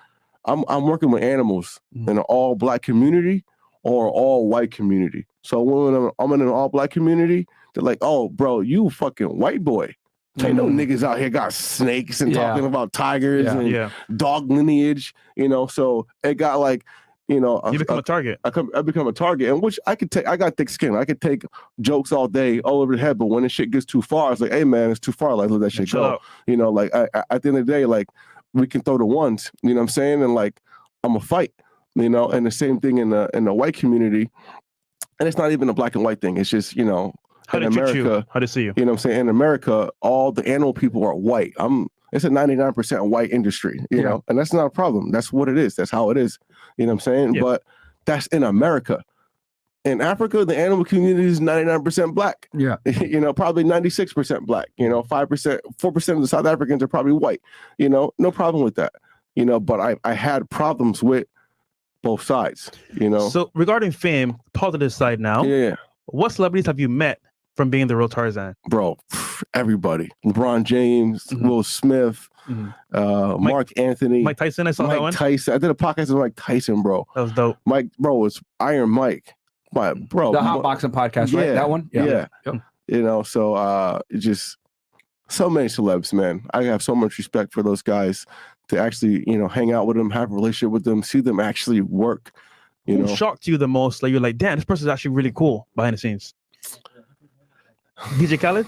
I'm working with animals in an all black community or all white community. So when I'm in an all black community, they're like, "Oh, bro, you fucking white boy. Ain't no niggas out here got snakes and talking about tigers and dog lineage." You know, so it got like, you know, you become a target. I become a target, and which I could take. I got thick skin. I could take jokes all day, all over the head. But when the shit gets too far, it's like, "Hey, man, it's too far. Like, let that shit go." Out. You know, like at the end of the day, like. We can throw the ones, you know what I'm saying? And like, I'm a fight, you know, and the same thing in the white community. And it's not even a black and white thing. It's just, you know, how they treat you, how they see you. You know what I'm saying? In America, all the animal people are white. It's a 99% white industry, you know, and that's not a problem. That's what it is. That's how it is. You know what I'm saying? Yeah. But that's in America. In Africa, the animal community is 99% black. Yeah. You know, probably 96% black. You know, 4% of the South Africans are probably white. You know, no problem with that. You know, but I had problems with both sides, you know. So regarding fame, positive side now. Yeah. What celebrities have you met from being the real Tarzan? Bro, everybody. LeBron James, Will Smith, Mark Anthony. Mike Tyson, I saw that one. Mike Tyson. I did a podcast with Mike Tyson, bro. That was dope. It's Iron Mike. But bro, the hot boxing podcast, right? That one, yeah. Yep. You know, so just so many celebs, man. I have so much respect for those guys to actually, you know, hang out with them, have a relationship with them, see them actually work. Who shocked you the most? Like you're like, damn, this person's actually really cool behind the scenes. DJ Khaled.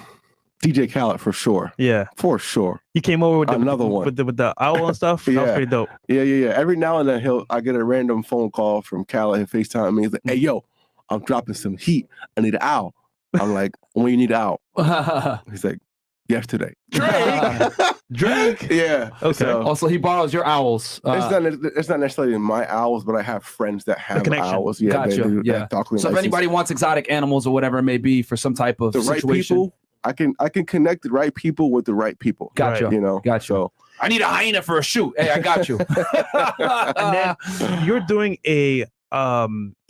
DJ Khaled for sure. Yeah, for sure. He came over with another one with the owl and stuff. That was pretty dope. Yeah. Every now and then I get a random phone call from Khaled and FaceTime me. He's like, "Hey, yo, I'm dropping some heat. I need an owl." I'm like, "When you need an owl?" He's like, "Yesterday." Drake. Yeah. Okay. So, also, he borrows your owls. It's not necessarily my owls, but I have friends that have owls. Yeah. Gotcha. So if anybody wants exotic animals or whatever it may be for some type of situation, right people, I can connect the right people with the right people. Gotcha. Right. You know. Gotcha. So, I need a hyena for a shoot. Hey, I got you. And then you're doing a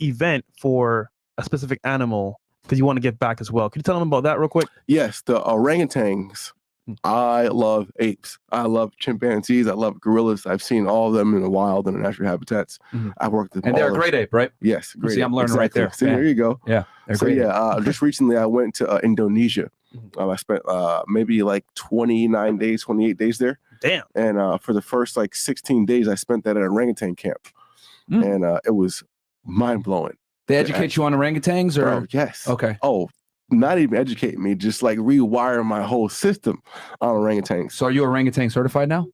event for a specific animal because you want to give back as well. Can you tell them about that real quick? Yes, the orangutans. I love apes. I love chimpanzees. I love gorillas. I've seen all of them in the wild and in natural habitats. I've worked with And they're a great ape, right? Yes, great. See, I'm learning right there. See, there you go. Yeah. So just recently I went to Indonesia. I spent maybe like 29 days, 28 days there. Damn. And for the first like 16 days, I spent that at an orangutan camp, and it was mind blowing. They educate you on orangutans, or Bro, yes. Okay. Oh, not even educate me, just like rewire my whole system on orangutans. So are you orangutan certified now?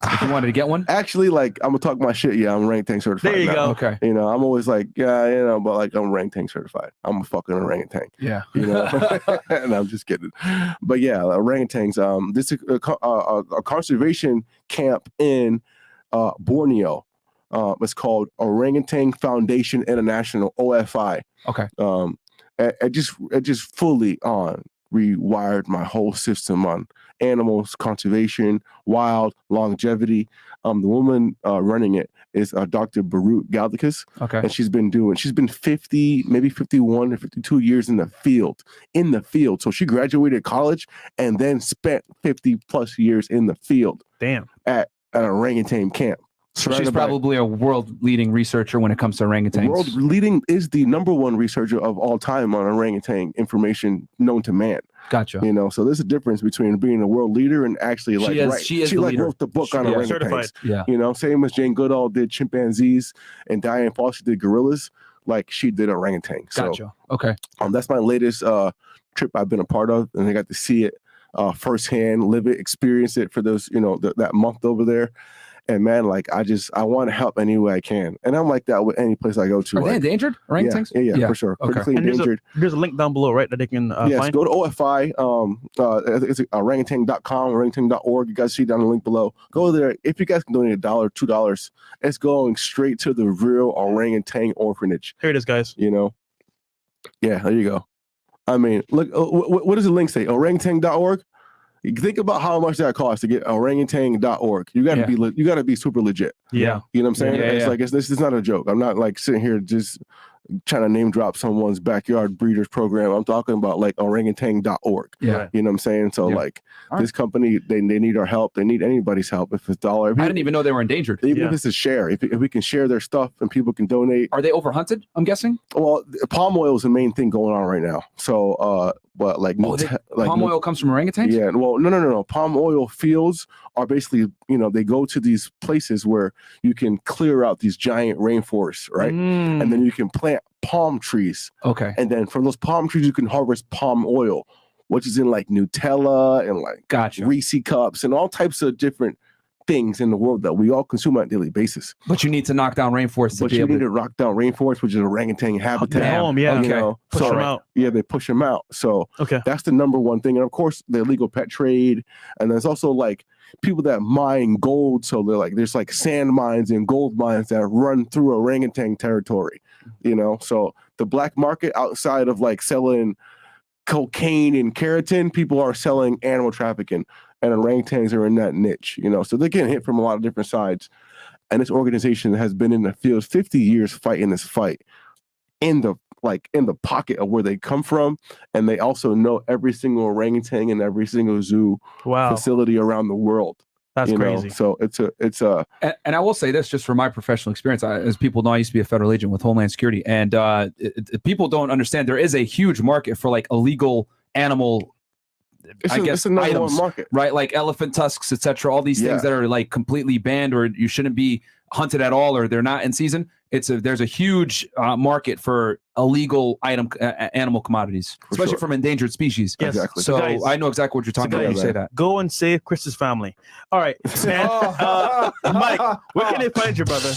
If you wanted to get one? Actually, like I'm gonna talk my shit. Yeah, I'm orangutan certified. There you now. go. Okay. You know, I'm always like, yeah, you know, but like I'm orangutan certified. I'm a fucking orangutan. Yeah. You know, and I'm just kidding. But yeah, orangutans. This is a conservation camp in Borneo. It's called Orangutan Foundation International, OFI. Okay. It just fully rewired my whole system on animals, conservation, wild, longevity. The woman running it is Dr. Barut Galdikas. Okay. And she's been 50, maybe 51 or 52 years in the field. So she graduated college and then spent 50 plus years in the field. Damn. At an orangutan camp. She's probably a world-leading researcher when it comes to orangutans. World-leading is the #1 researcher of all time on orangutan information known to man. Gotcha. You know, so there's a difference between being a world leader and actually like she is the like leader. wrote the book on orangutans. Certified. Yeah. You know, same as Jane Goodall did chimpanzees and Diane Foster did gorillas, like she did orangutan. So Gotcha. Okay. that's my latest trip I've been a part of, and I got to see it firsthand, live it, experience it for those, you know, that month over there. And man, like I want to help any way I can, and I'm like that with any place I go to. Are they endangered orangutans? Yeah, for sure. Okay. Critically And endangered. there's a link down below, right, that they can Yes, find. go to OFI. It's orangutan.com, orangutan.org. You guys see down the link below. Go there. If you guys can donate $1, $2, it's going straight to the real orangutan orphanage. Here it is, guys. You know. Yeah, there you go. I mean, look. What does the link say? Orangutan.org. You think about how much that costs to get orangutan.org. You got to be super legit. Yeah. You know what I'm saying? Yeah, It's yeah. like this is not a joke. I'm not like sitting here just trying to name drop someone's backyard breeders program. I'm talking about like orangutan.org. Yeah. You know what I'm saying? So Yeah. like All right. this company, they need our help. They need anybody's help. If it's $1, I didn't even know they were endangered. even Yeah. if it's a share, if we can share their stuff and people can donate. Are they overhunted? I'm guessing. Well, palm oil is the main thing going on right now. So, but like, Palm oil comes from orangutans? yeah, well, no. Palm oil fields are basically, you know, they go to these places where you can clear out these giant rainforests, right? Mm. And then you can plant palm trees. Okay. And then from those palm trees, you can harvest palm oil, which is in like Nutella and like Gotcha. Reese cups and all types of different things in the world that we all consume on a daily basis. But you need to knock down rainforests to But be you able need to. to rock down rainforest, which is orangutan habitat. Damn. Home, yeah. You Okay. know, Push them out. Yeah, they push them out. So Okay. that's the #1 thing. And of course, the illegal pet trade. And there's also like people that mine gold. So they're like, there's like sand mines and gold mines that run through orangutan territory, you know? So the black market outside of like selling cocaine and keratin, people are selling animal trafficking, and orangutans are in that niche, you know? So they're getting hit from a lot of different sides. And this organization has been in the field 50 years fighting this fight in the pocket of where they come from, and they also know every single orangutan in every single zoo Wow. facility around the world. That's you know? crazy. So it's a And I will say this, just from my professional experience, as people know, I used to be a federal agent with Homeland Security, and people don't understand there is a huge market for like illegal animal. it's I a, guess it's a #1 items, market. right? Like elephant tusks, etc. All these Yeah. things that are like completely banned, or you shouldn't be hunted at all, or they're not in season. There's a huge market for illegal animal commodities, especially sure. from endangered species. Yes. Exactly. So Guys, I know exactly what you're talking about when you say that. Go and save Chris's family. All right, man. Mike, where can they find you, brother?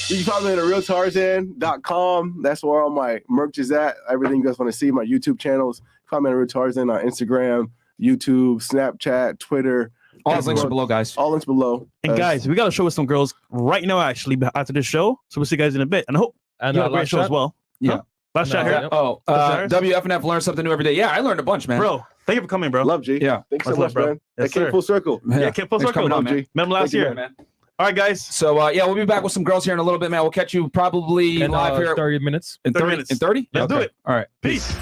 You can find me at realtarzan.com. That's where all my merch is at. Everything you guys want to see, my YouTube channels. Find me at Real Tarzan on Instagram, YouTube, Snapchat, Twitter. All those links are below, guys. All links below. And guys, we got to show us some girls right now, actually, after this show. So we'll see you guys in a bit. And I hope And you have a great last show as shot? well. Yeah. Huh? Last shot No, here. yeah. Oh, That's ours? WFNF learn something new every day. Yeah, I learned a bunch, man. Bro, thank you for coming, bro. Love, G. Yeah. Thanks so Much much, love, bro. man. Yes, That came sir. full circle. Yeah, keep full Thanks for circle. coming on, Love, man. G. Remember last Thank you, year. man. All right, guys. So yeah, we'll be back with some girls here in a little bit, man. We'll catch you probably In live here 30 minutes. in 30 30 minutes. In 30? Let's do it. All right. Peace.